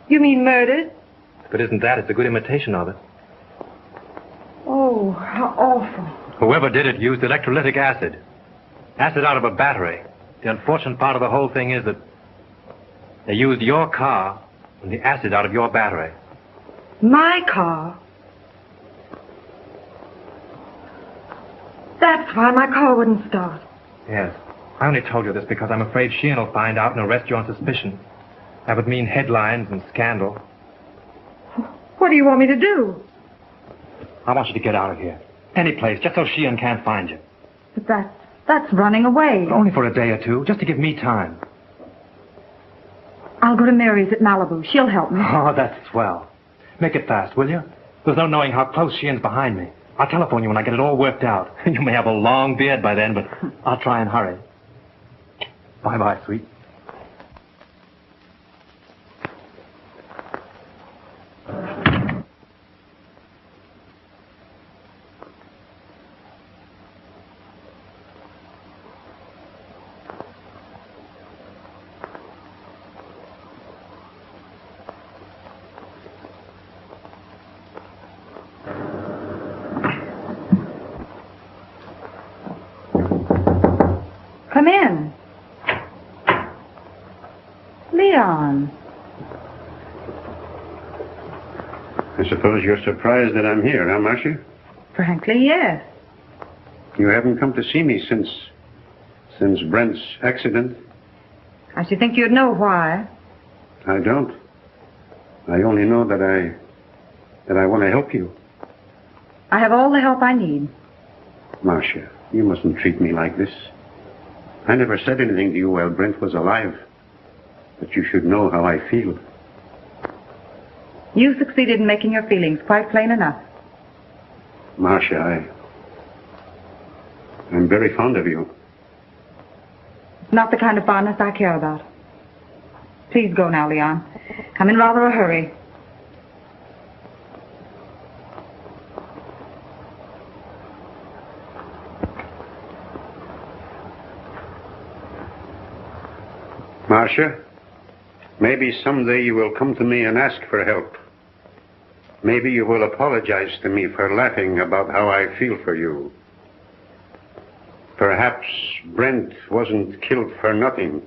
[SPEAKER 2] You mean murdered?
[SPEAKER 5] If it isn't that, it's a good imitation of it.
[SPEAKER 2] Oh, how awful.
[SPEAKER 5] Whoever did it used electrolytic acid. Acid out of a battery. The unfortunate part of the whole thing is that they used your car and the acid out of your battery.
[SPEAKER 2] My car? That's why my car wouldn't start.
[SPEAKER 5] Yes. I only told you this because I'm afraid Sheehan will find out and arrest you on suspicion. That would mean headlines and scandal.
[SPEAKER 2] What do you want me to do?
[SPEAKER 5] I want you to get out of here. Any place, just so Sheehan can't find you.
[SPEAKER 2] But that's running away.
[SPEAKER 5] But only for a day or two, just to give me time.
[SPEAKER 2] I'll go to Mary's at Malibu. She'll help me.
[SPEAKER 5] Oh, that's swell. Make it fast, will you? There's no knowing how close Sheehan's behind me. I'll telephone you when I get it all worked out. You may have a long beard by then, but I'll try and hurry. Bye-bye, sweet.
[SPEAKER 2] Come in. Leon.
[SPEAKER 7] I suppose you're surprised that I'm here, huh, Marcia?
[SPEAKER 2] Frankly, yes.
[SPEAKER 7] You haven't come to see me since Brent's accident?
[SPEAKER 2] I should think you'd know why.
[SPEAKER 7] I don't. I only know that I want to help you.
[SPEAKER 2] I have all the help I need.
[SPEAKER 7] Marcia, you mustn't treat me like this. I never said anything to you while Brent was alive. But you should know how I feel.
[SPEAKER 2] You succeeded in making your feelings quite plain enough.
[SPEAKER 7] Marcia, I'm very fond of you.
[SPEAKER 2] Not the kind of fondness I care about. Please go now, Leon. I'm in rather a hurry.
[SPEAKER 7] Marcia, maybe someday you will come to me and ask for help. Maybe you will apologize to me for laughing about how I feel for you. Perhaps Brent wasn't killed for nothing.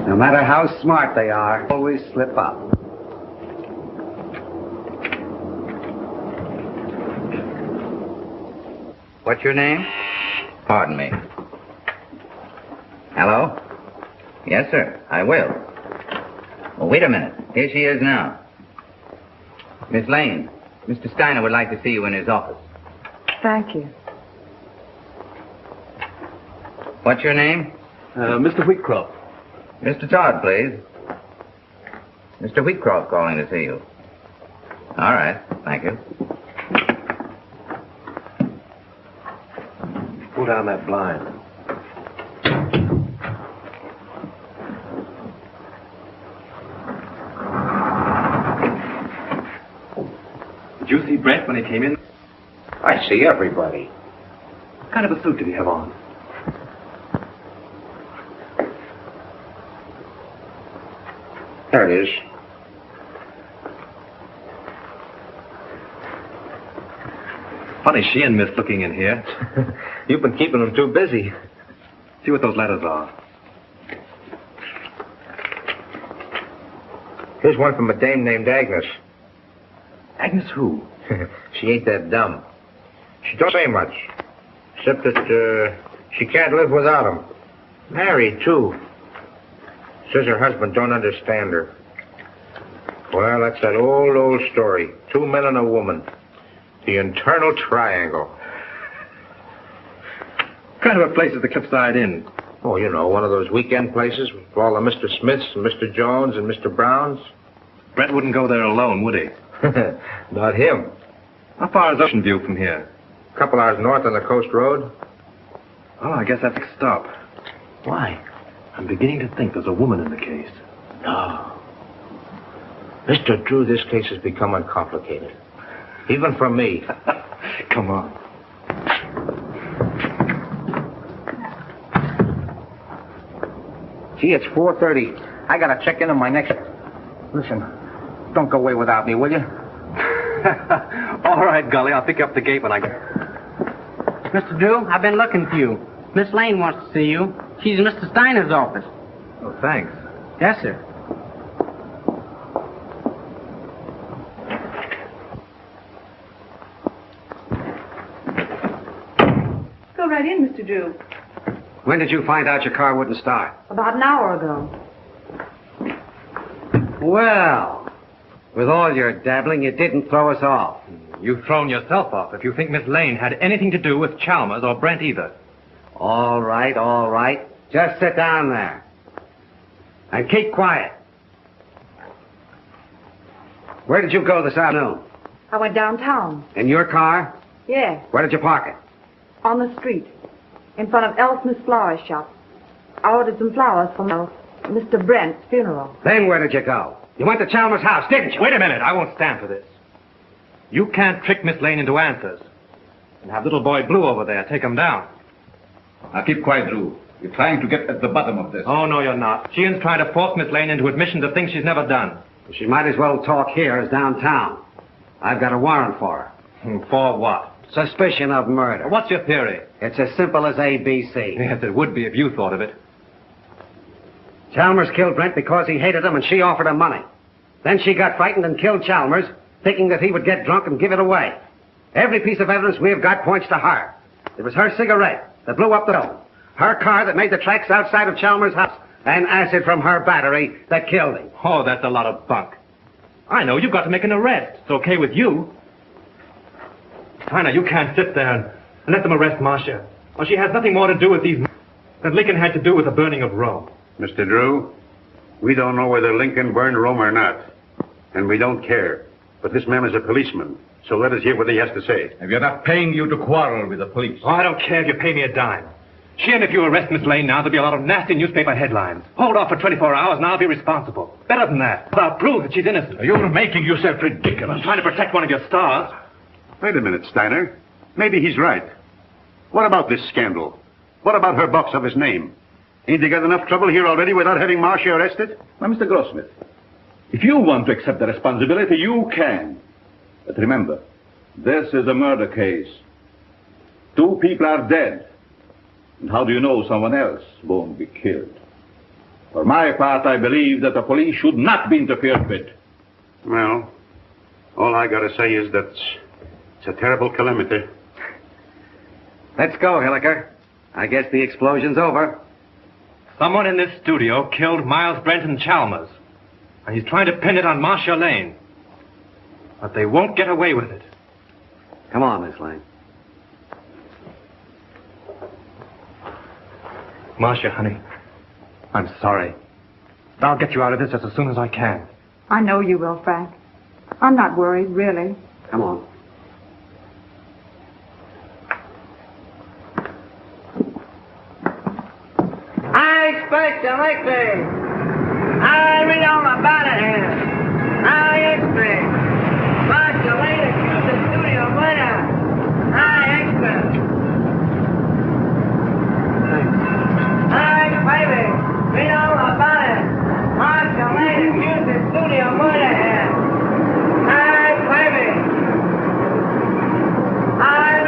[SPEAKER 12] No matter how smart they are, always slip up.
[SPEAKER 11] What's your name? Pardon me. Hello? Yes, sir, I will. Well, wait a minute. Here she is now. Miss Lane, Mr. Steiner would like to see you in his office.
[SPEAKER 2] Thank you.
[SPEAKER 11] What's your name?
[SPEAKER 3] Mr. Wheatcroft.
[SPEAKER 11] Mr. Todd, please. Mr. Wheatcroft calling to see you. All right, thank you.
[SPEAKER 1] Pull down that blind.
[SPEAKER 5] Did you see Brent when he came in?
[SPEAKER 10] I see everybody.
[SPEAKER 5] What kind of a suit did he have on?
[SPEAKER 10] There it is.
[SPEAKER 5] Funny she and Miss looking in here.
[SPEAKER 15] You've been keeping them too busy.
[SPEAKER 5] See what those letters are.
[SPEAKER 15] Here's one from a dame named Agnes.
[SPEAKER 5] Agnes who?
[SPEAKER 15] She ain't that dumb. She don't say much, except that she can't live without him. Married, too. Says her husband don't understand her. Well, that's that old story. 2 men and a woman. The internal triangle.
[SPEAKER 5] What kind of a place is the Cliffside Inn?
[SPEAKER 15] Oh, you know, one of those weekend places with all the Mr. Smiths and Mr. Jones and Mr. Browns.
[SPEAKER 5] Brent wouldn't go there alone, would he?
[SPEAKER 15] Not him.
[SPEAKER 5] How far is Ocean View from here?
[SPEAKER 15] A couple hours north on the coast road.
[SPEAKER 5] Oh, I guess that's a stop.
[SPEAKER 15] Why?
[SPEAKER 5] I'm beginning to think there's a woman in the case.
[SPEAKER 15] No. Mr. Drew, this case has become uncomplicated. Even for me.
[SPEAKER 5] Come on.
[SPEAKER 15] Gee, it's 4:30. I gotta check in on my next... Listen, don't go away without me, will you?
[SPEAKER 5] All right, Gully. I'll pick you up the gate when I get...
[SPEAKER 18] Mr. Drew, I've been looking for you. Miss Lane wants to see you. She's in Mr. Steiner's office.
[SPEAKER 5] Oh, thanks.
[SPEAKER 18] Yes, sir.
[SPEAKER 2] Go right in, Mr. Drew.
[SPEAKER 12] When did you find out your car wouldn't start?
[SPEAKER 2] About an hour ago.
[SPEAKER 12] Well, with all your dabbling, you didn't throw us off.
[SPEAKER 5] You've thrown yourself off if you think Miss Lane had anything to do with Chalmers or Brent either.
[SPEAKER 12] All right, all right. Just sit down there. And keep quiet. Where did you go this afternoon?
[SPEAKER 19] I went downtown.
[SPEAKER 12] In your car?
[SPEAKER 19] Yeah,
[SPEAKER 12] Where did you park it?
[SPEAKER 19] on the street, in front of Elsmith's flower shop. I ordered some flowers for Mr. Brent's funeral.
[SPEAKER 12] Then where did you go? You went to Chalmers' house, didn't you?
[SPEAKER 5] Wait a minute. I won't stand for this. You can't trick Miss Lane into answers. And have little boy Blue over there take him down.
[SPEAKER 3] Now keep quiet, Drew. You're trying to get at the bottom of this.
[SPEAKER 5] Oh, no, you're not. Sheehan's trying to force Miss Lane into admissions of things she's never done.
[SPEAKER 12] She might as well talk here as downtown. I've got a warrant for her.
[SPEAKER 5] For what?
[SPEAKER 12] Suspicion of murder.
[SPEAKER 5] What's your theory?
[SPEAKER 12] It's as simple as ABC.
[SPEAKER 5] Yes, it would be if you thought of it.
[SPEAKER 12] Chalmers killed Brent because he hated him and she offered him money. Then she got frightened and killed Chalmers, thinking that he would get drunk and give it away. Every piece of evidence we have got points to her. It was her cigarette that blew up the dome, her car that made the tracks outside of Chalmers' house, and acid from her battery that killed him.
[SPEAKER 5] Oh, that's a lot of bunk. I know, you've got to make an arrest. It's okay with you. Steiner, you can't sit there and let them arrest Marcia. Well, she has nothing more to do with these than Lincoln had to do with the burning of Rome.
[SPEAKER 7] Mr. Drew, we don't know whether Lincoln burned Rome or not. And we don't care. But this man is a policeman. So let us hear what he has to say.
[SPEAKER 3] If you're not paying you to quarrel with the police.
[SPEAKER 5] Oh, I don't care if you pay me a dime. Sheehan, if you arrest Miss Lane now, there'll be a lot of nasty newspaper headlines. Hold off for 24 hours and I'll be responsible. Better than that. I'll prove that she's innocent.
[SPEAKER 3] You're making yourself ridiculous.
[SPEAKER 5] I'm trying to protect one of your stars.
[SPEAKER 7] Wait a minute, Steiner. Maybe he's right. What about this scandal? What about her box office name? Ain't they got enough trouble here already without having Marcia arrested?
[SPEAKER 3] Now, Mr. Grossmith, if you want to accept the responsibility, you can. But remember, this is a murder case. 2 people are dead. And how do you know someone else won't be killed? For my part, I believe that the police should not be interfered with.
[SPEAKER 7] Well, all I gotta say is that it's a terrible calamity.
[SPEAKER 12] Let's go, Hilliker. I guess the explosion's over.
[SPEAKER 5] Someone in this studio killed Miles Brent and Chalmers. And he's trying to pin it on Marcia Lane. But they won't get away with it.
[SPEAKER 12] Come on, Miss Lane.
[SPEAKER 5] Marcia, honey, I'm sorry. But I'll get you out of this just as soon as I can.
[SPEAKER 19] I know you will, Frank. I'm not worried, really.
[SPEAKER 12] Come on.
[SPEAKER 18] I expect electric. I read all about it here. I expect. Marcia Lane accused the studio winner. I expect. I baby. Read all about it. Marcia Lane accused the studio winner here. I baby. I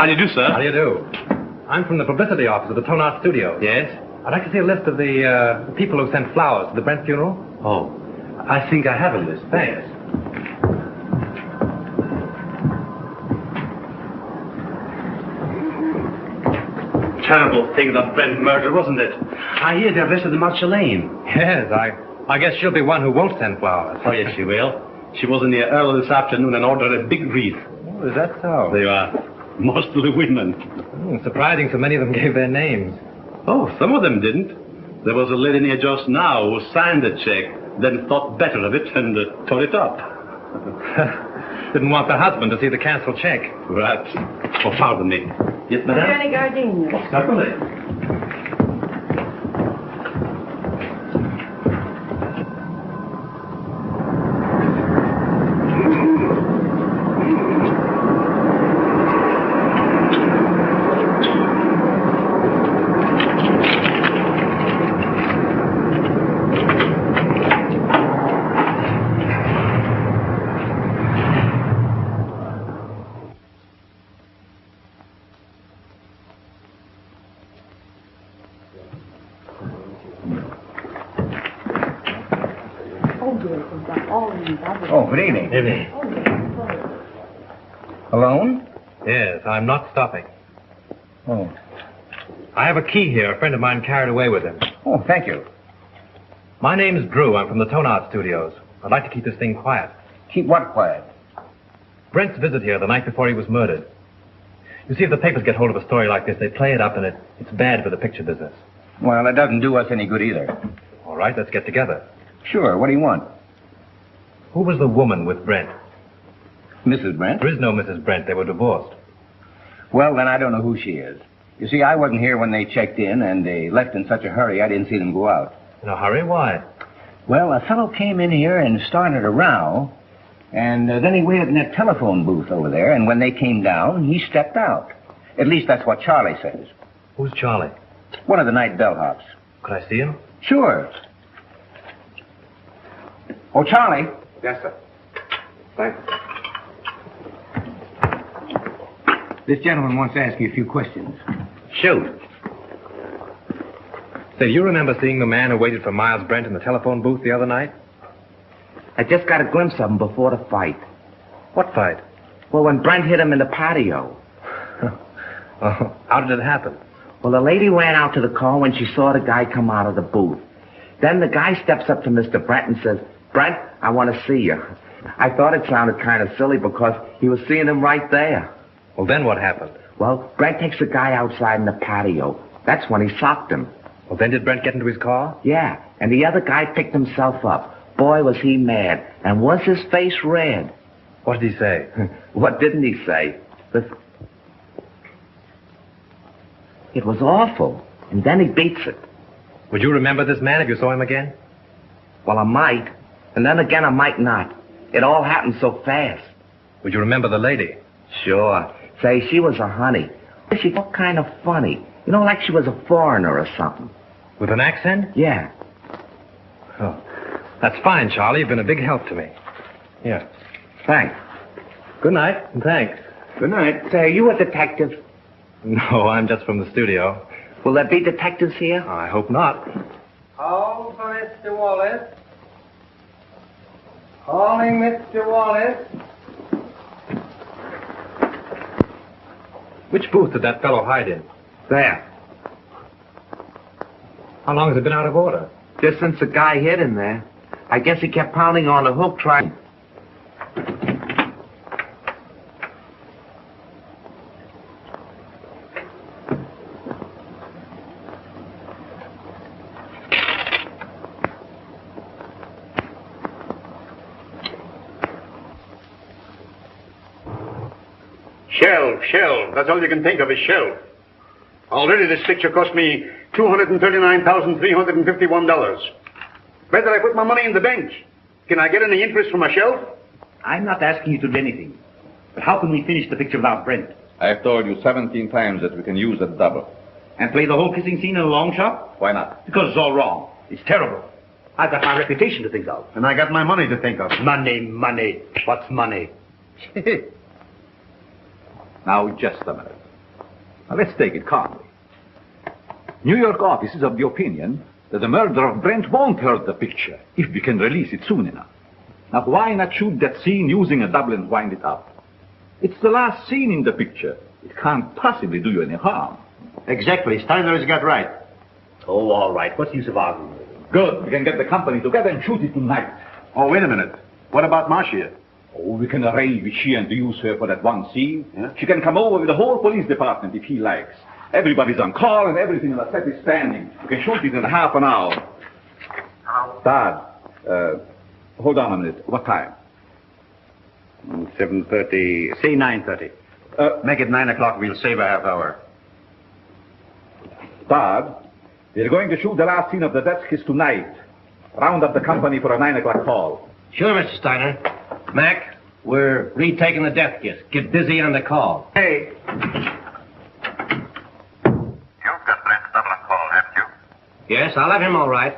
[SPEAKER 20] How do you do, sir?
[SPEAKER 5] How do you do? I'm from the publicity office of the Tone Art Studio.
[SPEAKER 20] Yes?
[SPEAKER 5] I'd like to see a list of the people who sent flowers to the Brent funeral.
[SPEAKER 20] Oh, I think I have a list.
[SPEAKER 5] Thanks.
[SPEAKER 20] Terrible thing, that Brent murder, wasn't it? I hear they arrested the Marceline.
[SPEAKER 5] Yes, I guess she'll be one who won't send flowers.
[SPEAKER 20] Oh, yes, she will. She was in here early this afternoon and ordered a big wreath.
[SPEAKER 5] Oh, is that so?
[SPEAKER 20] They are mostly women.
[SPEAKER 5] Surprising so many of them gave their names.
[SPEAKER 20] Oh, some of them didn't. There was a lady in here just now who signed the check, then thought better of it and tore it up.
[SPEAKER 5] Didn't want the husband to see the canceled check.
[SPEAKER 20] Right. Oh, pardon me. Yes, madame?
[SPEAKER 19] Any gardenias?
[SPEAKER 20] Oh, certainly.
[SPEAKER 15] Oh, good evening.
[SPEAKER 5] Evening.
[SPEAKER 15] Alone?
[SPEAKER 5] Yes, I'm not stopping.
[SPEAKER 15] Oh.
[SPEAKER 5] I have a key here. A friend of mine carried away with him.
[SPEAKER 15] Oh, thank you.
[SPEAKER 5] My name's Drew. I'm from the Tone Art Studios. I'd like to keep this thing quiet.
[SPEAKER 15] Keep what quiet?
[SPEAKER 5] Brent's visit here the night before he was murdered. You see, if the papers get hold of a story like this, they play it up, and it's bad for the picture business.
[SPEAKER 15] Well, it doesn't do us any good either.
[SPEAKER 5] All right, let's get together.
[SPEAKER 15] Sure, what do you want?
[SPEAKER 5] Who was the woman with Brent?
[SPEAKER 15] Mrs. Brent?
[SPEAKER 5] There is no Mrs. Brent. They were divorced.
[SPEAKER 15] Well, then I don't know who she is. You see, I wasn't here when they checked in, and they left in such a hurry I didn't see them go out.
[SPEAKER 5] In a hurry? Why?
[SPEAKER 15] Well, a fellow came in here and started a row, and then he waited in that telephone booth over there, and when they came down, he stepped out. At least that's what Charlie says.
[SPEAKER 5] Who's Charlie?
[SPEAKER 15] One of the night bellhops.
[SPEAKER 5] Could I see him?
[SPEAKER 15] Sure. Oh, Charlie.
[SPEAKER 1] Yes, sir. Thanks.
[SPEAKER 15] This gentleman wants to ask you a few questions.
[SPEAKER 5] Shoot. Say, do you remember seeing the man who waited for Miles Brent in the telephone booth the other night?
[SPEAKER 21] I just got a glimpse of him before the fight.
[SPEAKER 5] What fight?
[SPEAKER 21] Well, when Brent hit him in the patio.
[SPEAKER 5] Oh, how did it happen?
[SPEAKER 21] Well, the lady ran out to the car when she saw the guy come out of the booth. Then the guy steps up to Mr. Brent and says, "Brent, I want to see you." I thought it sounded kind of silly because he was seeing him right there.
[SPEAKER 5] Well, then what happened?
[SPEAKER 21] Well, Brent takes the guy outside in the patio. That's when he socked him.
[SPEAKER 5] Well, then did Brent get into his car?
[SPEAKER 21] Yeah, and the other guy picked himself up. Boy, was he mad. And was his face red.
[SPEAKER 5] What did he say?
[SPEAKER 21] What didn't he say? It was awful. And then he beats it.
[SPEAKER 5] Would you remember this man if you saw him again?
[SPEAKER 21] Well, I might. And then again, I might not. It all happened so fast.
[SPEAKER 5] Would you remember the lady?
[SPEAKER 21] Sure. Say, she was a honey. She looked kind of funny. You know, like she was a foreigner or something.
[SPEAKER 5] With an accent?
[SPEAKER 21] Yeah.
[SPEAKER 5] Oh, that's fine, Charlie. You've been a big help to me. Here.
[SPEAKER 21] Thanks.
[SPEAKER 5] Good night, and thanks.
[SPEAKER 21] Good night. Say, are you a detective?
[SPEAKER 5] No, I'm just from the studio.
[SPEAKER 21] Will there be detectives here?
[SPEAKER 5] I hope not.
[SPEAKER 22] Call for Mr. Wallace. Calling Mr. Wallace.
[SPEAKER 5] Which booth did that fellow hide in?
[SPEAKER 21] There.
[SPEAKER 5] How long has it been out of order?
[SPEAKER 21] Just since the guy hit him there. I guess he kept pounding on the hook trying...
[SPEAKER 7] Shelf. That's all you can think of is shelf. Already this picture cost me $239,351. Better I put my money in the bank. Can I get any interest from a shelf?
[SPEAKER 6] I'm not asking you to do anything. But how can we finish the picture without Brent?
[SPEAKER 3] I've told you 17 times that we can use a double.
[SPEAKER 6] And play the whole kissing scene in a long shot?
[SPEAKER 3] Why not?
[SPEAKER 6] Because it's all wrong. It's terrible. I've got my reputation to think of.
[SPEAKER 7] And I got my money to think of.
[SPEAKER 6] Money. What's money?
[SPEAKER 3] Now, just a minute. Now, let's take it calmly. New York office is of the opinion that the murder of Brent won't hurt the picture if we can release it soon enough. Now, why not shoot that scene using a double and wind it up? It's the last scene in the picture. It can't possibly do you any harm.
[SPEAKER 1] Exactly. Steiner has got right.
[SPEAKER 3] Oh, all right. What's the use of arguing? Good. We can get the company together and shoot it tonight.
[SPEAKER 7] Oh, wait a minute. What about Marcia?
[SPEAKER 3] Oh, we can arrange with Sheehan to use her for that one scene. Yeah? She can come over with the whole police department if he likes. Everybody's on call and everything on the set is standing. We can shoot it in half an hour. Dad, hold on a minute. What time?
[SPEAKER 7] 7:30.
[SPEAKER 12] Say 9:30. Make it 9 o'clock. We'll save a half hour.
[SPEAKER 3] Dad, we're going to shoot the last scene of the death kiss tonight. Round up the company for a 9 o'clock call.
[SPEAKER 10] Sure, Mr. Steiner. Mac, we're retaking the death kiss. Get busy on the call.
[SPEAKER 1] Hey.
[SPEAKER 10] Yes, I'll have him all right.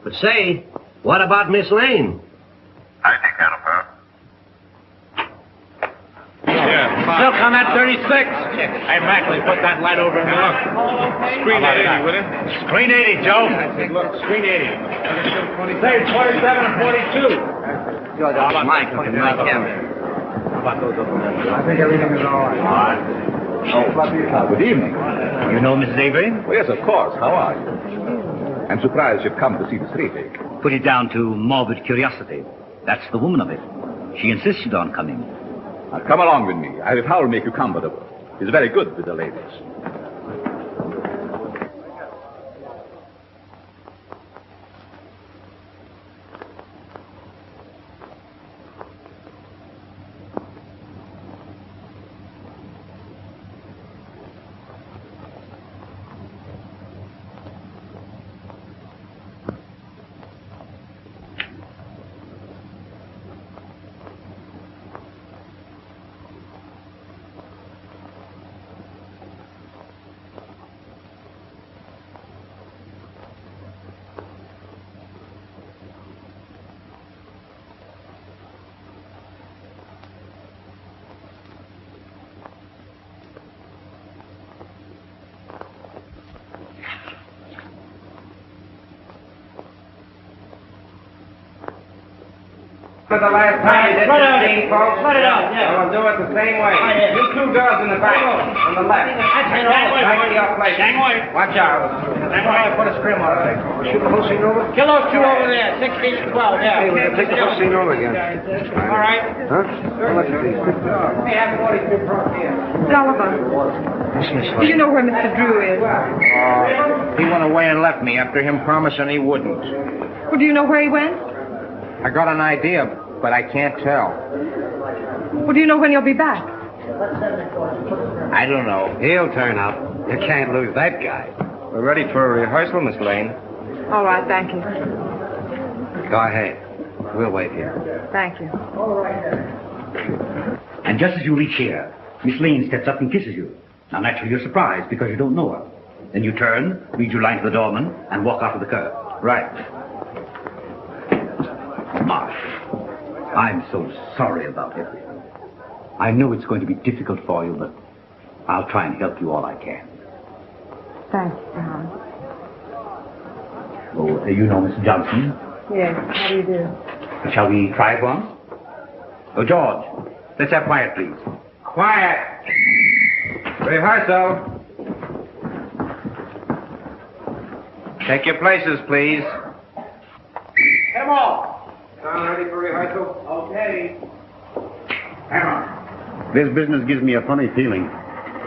[SPEAKER 10] But say, what about Miss Lane?
[SPEAKER 9] I take care of her.
[SPEAKER 10] Yeah. Still come at 36. Hey, Mac, we put that light over and look. Screen 80, will you? Screen 80, Joe. Look, screen 80. Say 27 and 42.
[SPEAKER 11] George, Mike, look at my camera.
[SPEAKER 10] I think everything is all right.
[SPEAKER 3] Good evening.
[SPEAKER 6] You know Mrs. Avery?
[SPEAKER 3] Well, yes, of course. How are you? I'm surprised you've come to see this retake.
[SPEAKER 6] Put it down to morbid curiosity. That's the woman of it. She insisted on coming.
[SPEAKER 3] Now, come along with me. I will make you comfortable. It's very good with the ladies.
[SPEAKER 10] For the last time, this scene, folks. Let it out, yeah. We'll do it the same way. You two girls in the back, on the left. Right to your place. Watch out. Put a scrim on it.
[SPEAKER 1] Shoot the whole scene over?
[SPEAKER 10] Kill those two over there, 16 and 12, yeah.
[SPEAKER 1] Hey, we can take the whole scene over again.
[SPEAKER 10] All right.
[SPEAKER 1] Huh? How much is these?
[SPEAKER 10] Hey, have 42 across here.
[SPEAKER 2] Sullivan, do you know where Mr. Drew is?
[SPEAKER 10] He went away and left me after him promising he wouldn't.
[SPEAKER 2] Well, do you know where he went?
[SPEAKER 10] I got an idea, but I can't tell.
[SPEAKER 2] Well, do you know when he'll be back?
[SPEAKER 10] I don't know.
[SPEAKER 12] He'll turn up. You can't lose that guy.
[SPEAKER 10] We're ready for a rehearsal, Miss Lane.
[SPEAKER 2] All right, thank you.
[SPEAKER 12] Go ahead. We'll wait here.
[SPEAKER 2] Thank you.
[SPEAKER 6] And just as you reach here, Miss Lane steps up and kisses you. Now, naturally, you're surprised because you don't know her. Then you turn, read your line to the doorman, and walk out of the curb.
[SPEAKER 12] Right.
[SPEAKER 6] Marsh, I'm so sorry about everything. I know it's going to be difficult for you, but I'll try and help you all I can.
[SPEAKER 2] Thanks, John.
[SPEAKER 6] Oh, you know Miss Johnson?
[SPEAKER 2] Yes, how do you do?
[SPEAKER 6] Shall we try it once? Oh, George, let's have quiet, please.
[SPEAKER 10] Quiet. Rehearsal. Take your places, please. Get 'em all. Sound ready for rehearsal? Okay.
[SPEAKER 4] This business gives me a funny feeling.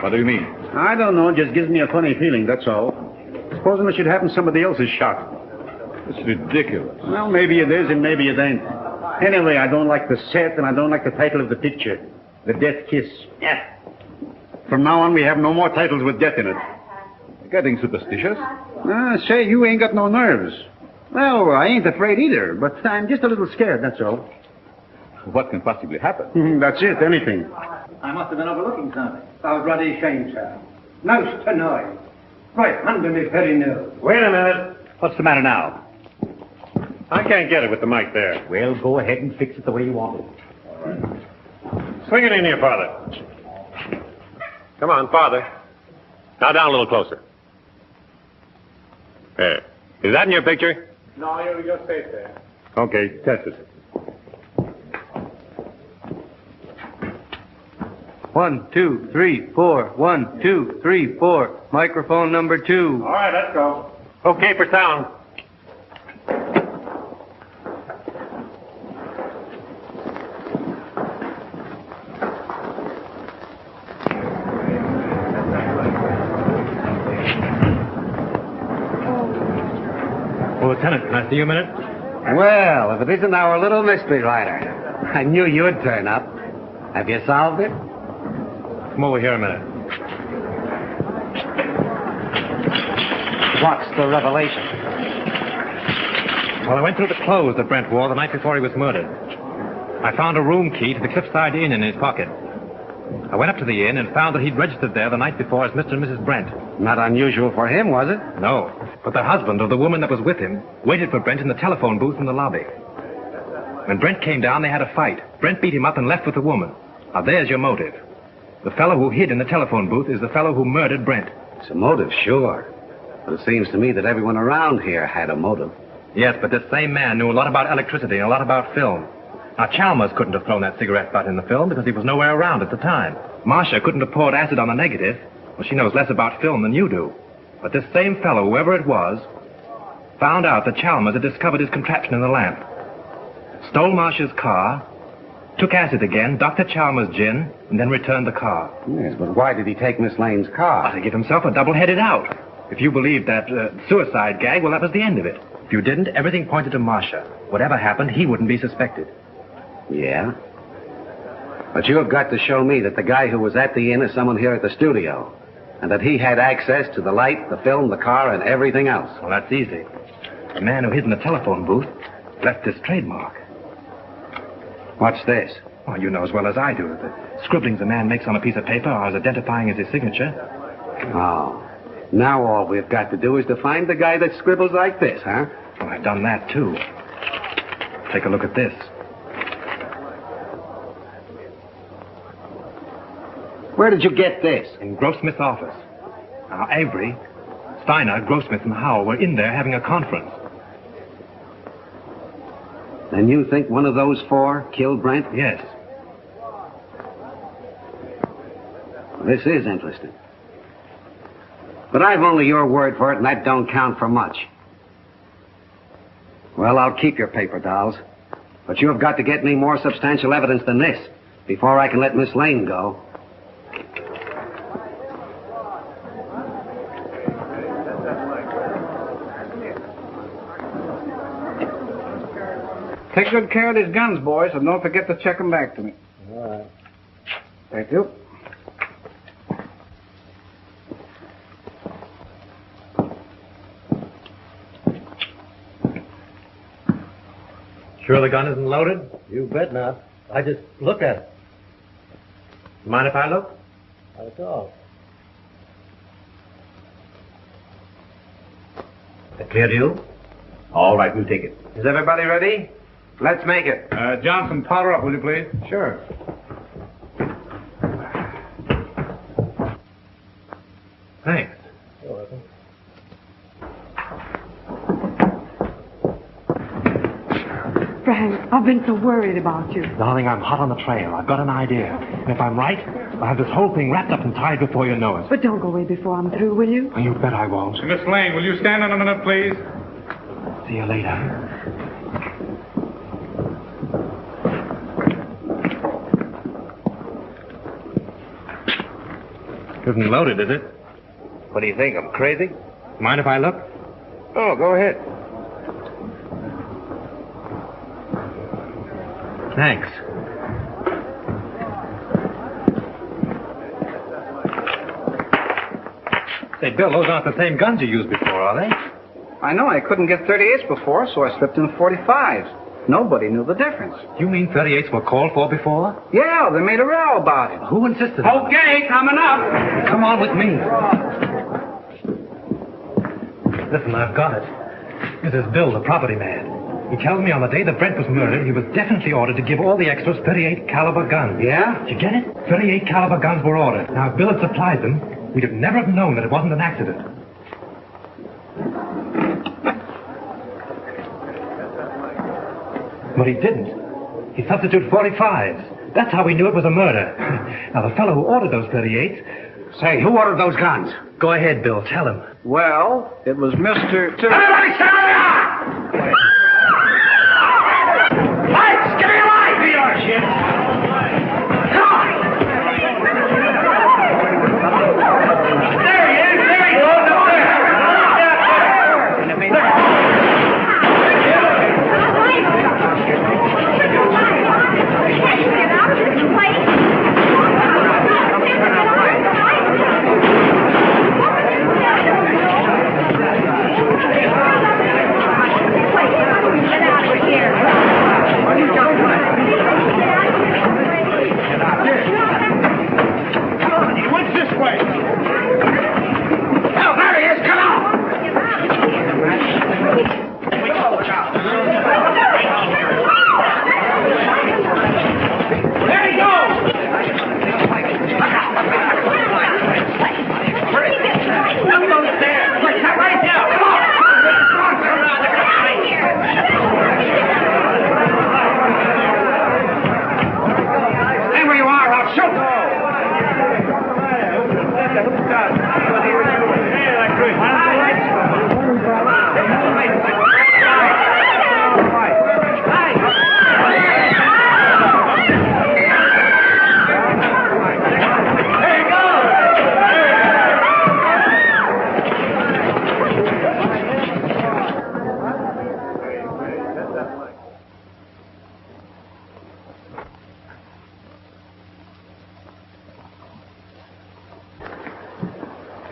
[SPEAKER 3] What do you mean?
[SPEAKER 4] I don't know. It just gives me a funny feeling, that's all. Supposing it should happen somebody else's shot.
[SPEAKER 3] It's ridiculous.
[SPEAKER 4] Well, maybe it is and maybe it ain't. Anyway, I don't like the set and I don't like the title of the picture. The Death Kiss. Yeah. From now on, we have no more titles with death in it.
[SPEAKER 3] Getting superstitious?
[SPEAKER 4] Say, you ain't got no nerves. Well, I ain't afraid either, but I'm just a little scared, that's all.
[SPEAKER 3] What can possibly happen?
[SPEAKER 4] That's it, anything. I must have been overlooking something. I was bloody ashamed, sir. Most annoyed. Right under me very nose.
[SPEAKER 7] Wait a minute.
[SPEAKER 6] What's the matter now?
[SPEAKER 7] I can't get it with the mic there.
[SPEAKER 6] Well, go ahead and fix it the way you want it.
[SPEAKER 7] All right. Swing it in here, Father. Come on, Father.
[SPEAKER 8] Now down a little closer. There. Is that in your picture?
[SPEAKER 16] No, you just stay there.
[SPEAKER 8] Okay, test it.
[SPEAKER 14] 1, 2, 3, 4. 1, 2, 3, 4. Microphone number 2.
[SPEAKER 16] All right, let's go.
[SPEAKER 8] Okay for sound.
[SPEAKER 5] Lieutenant, can I see you a minute?
[SPEAKER 12] Well, if it isn't our little mystery writer. I knew you'd turn up. Have you solved it?
[SPEAKER 5] Come over here a minute.
[SPEAKER 12] What's the revelation?
[SPEAKER 5] Well, I went through the clothes that Brent wore the night before he was murdered. I found a room key to the Cliffside Inn in his pocket. I went up to the inn and found that he'd registered there the night before as Mr. and Mrs. Brent.
[SPEAKER 12] Not unusual for him, was it?
[SPEAKER 5] No, but the husband of the woman that was with him waited for Brent in the telephone booth in the lobby. When Brent came down, they had a fight. Brent beat him up and left with the woman. Now, there's your motive. The fellow who hid in the telephone booth is the fellow who murdered Brent.
[SPEAKER 12] It's a motive, sure. But it seems to me that everyone around here had a motive.
[SPEAKER 5] Yes, but this same man knew a lot about electricity and a lot about film. Now, Chalmers couldn't have thrown that cigarette butt in the film because he was nowhere around at the time. Marcia couldn't have poured acid on the negative. Well, she knows less about film than you do. But this same fellow, whoever it was, found out that Chalmers had discovered his contraption in the lamp. Stole Marcia's car, took acid again, Dr. Chalmers' gin, and then returned the car.
[SPEAKER 12] Yes, but why did he take Miss Lane's car?
[SPEAKER 5] To give himself a double-headed out. If you believed that suicide gag, well, that was the end of it. If you didn't, everything pointed to Marcia. Whatever happened, he wouldn't be suspected.
[SPEAKER 12] Yeah? But you have got to show me that the guy who was at the inn is someone here at the studio, and that he had access to the light, the film, the car, and everything else.
[SPEAKER 5] Well, that's easy. The man who hid in the telephone booth left this trademark.
[SPEAKER 12] What's this?
[SPEAKER 5] Oh, you know as well as I do that the scribblings a man makes on a piece of paper are as identifying as his signature.
[SPEAKER 12] Oh. Now all we've got to do is to find the guy that scribbles like this, huh?
[SPEAKER 5] Well, I've done that, too. Take a look at this.
[SPEAKER 12] Where did you get this?
[SPEAKER 5] In Grossmith's office. Now, Avery, Steiner, Grossmith, and Howell were in there having a conference.
[SPEAKER 12] Then you think one of those four killed Brent?
[SPEAKER 5] Yes.
[SPEAKER 12] This is interesting. But I've only your word for it, and that don't count for much. Well, I'll keep your paper dolls. But you have got to get me more substantial evidence than this before I can let Miss Lane go.
[SPEAKER 13] Take good care of these guns, boys, and don't forget to check them back to me.
[SPEAKER 12] All right.
[SPEAKER 13] Thank you.
[SPEAKER 5] Sure the gun isn't loaded?
[SPEAKER 23] You bet not. I just looked at it.
[SPEAKER 5] Mind if I look?
[SPEAKER 23] Not at all.
[SPEAKER 5] That clear to you? All right, we'll take it. Is everybody ready? Let's make it.
[SPEAKER 13] Johnson, powder up, will you please?
[SPEAKER 5] Sure. Thanks.
[SPEAKER 23] You're welcome.
[SPEAKER 19] Frank, I've been so worried about you.
[SPEAKER 5] Darling, I'm hot on the trail. I've got an idea. And if I'm right, I'll have this whole thing wrapped up and tied before you know it.
[SPEAKER 19] But don't go away before I'm through, will you?
[SPEAKER 5] Oh, you bet I won't.
[SPEAKER 13] Miss Lane, will you stand on a minute, please?
[SPEAKER 5] See you later. Isn't loaded, is it?
[SPEAKER 15] What do you think? I'm crazy?
[SPEAKER 5] Mind if I look?
[SPEAKER 15] Oh, go ahead.
[SPEAKER 5] Thanks. Say, Bill, those aren't the same guns you used before, are they?
[SPEAKER 13] I know I couldn't get 38s before, so I slipped in 45s. Nobody knew the difference.
[SPEAKER 5] You mean 38s were called for before?
[SPEAKER 13] Yeah, they made a row about it.
[SPEAKER 5] Who insisted on it?
[SPEAKER 13] Okay, coming up.
[SPEAKER 5] Come on with me. Listen, I've got it. This is Bill, the property man. He tells me on the day that Brent was murdered, he was definitely ordered to give all the extras 38 caliber guns.
[SPEAKER 12] Yeah?
[SPEAKER 5] Did you get it? 38 caliber guns were ordered. Now, if Bill had supplied them, we'd have never have known that it wasn't an accident. But he didn't. He substituted 45s. That's how we knew it was a murder. Now, the fellow who ordered those 38s...
[SPEAKER 12] Say, who ordered those guns?
[SPEAKER 5] Go ahead, Bill. Tell him.
[SPEAKER 13] Well, it was Mr.
[SPEAKER 12] Everybody stand up! Lights! Give me a light! Be your shit! Come on! There he is! There he goes! Up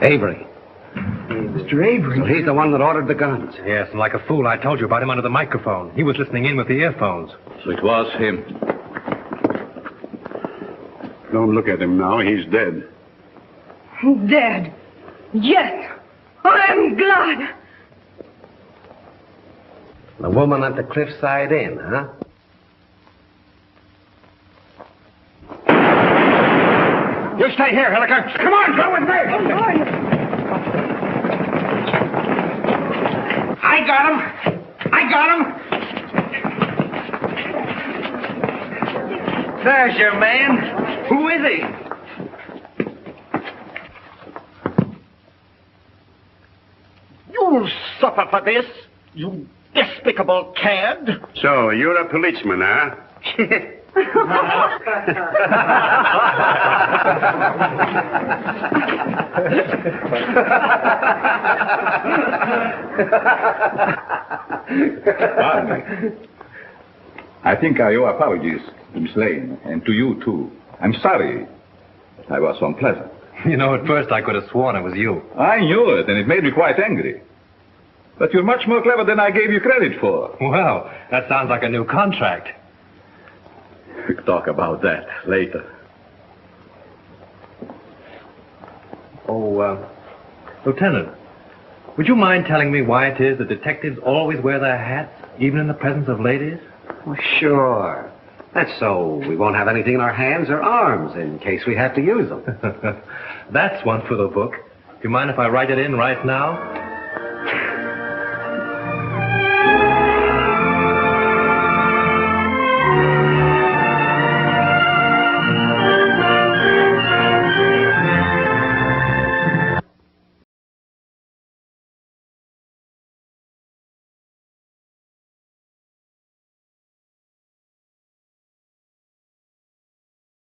[SPEAKER 12] Avery.
[SPEAKER 5] Mr. Avery?
[SPEAKER 12] So he's the one that ordered the guns.
[SPEAKER 5] Yes, and like a fool, I told you about him under the microphone. He was listening in with the earphones.
[SPEAKER 3] So it was him.
[SPEAKER 7] Don't look at him now. He's dead.
[SPEAKER 2] Dead. Yes. I'm glad.
[SPEAKER 12] The woman at the Cliffside Inn, huh?
[SPEAKER 7] You stay here, Hilliker. Come on, go with me.
[SPEAKER 10] I got him. I got him. There's your man. Who is he?
[SPEAKER 7] You'll suffer for this, you despicable cad. So, you're a policeman, huh?
[SPEAKER 3] I think I owe apologies to Miss Lane, and to you, too. I'm sorry I was so unpleasant.
[SPEAKER 5] You know, at first I could have sworn it was you.
[SPEAKER 3] I knew it, and it made me quite angry. But you're much more clever than I gave you credit for.
[SPEAKER 5] Well, that sounds like a new contract.
[SPEAKER 3] We'll talk about that later.
[SPEAKER 5] Oh, Lieutenant, would you mind telling me why it is that detectives always wear their hats, even in the presence of ladies?
[SPEAKER 12] Well, sure. That's so we won't have anything in our hands or arms in case we have to use them.
[SPEAKER 5] That's one for the book. Do you mind if I write it in right now?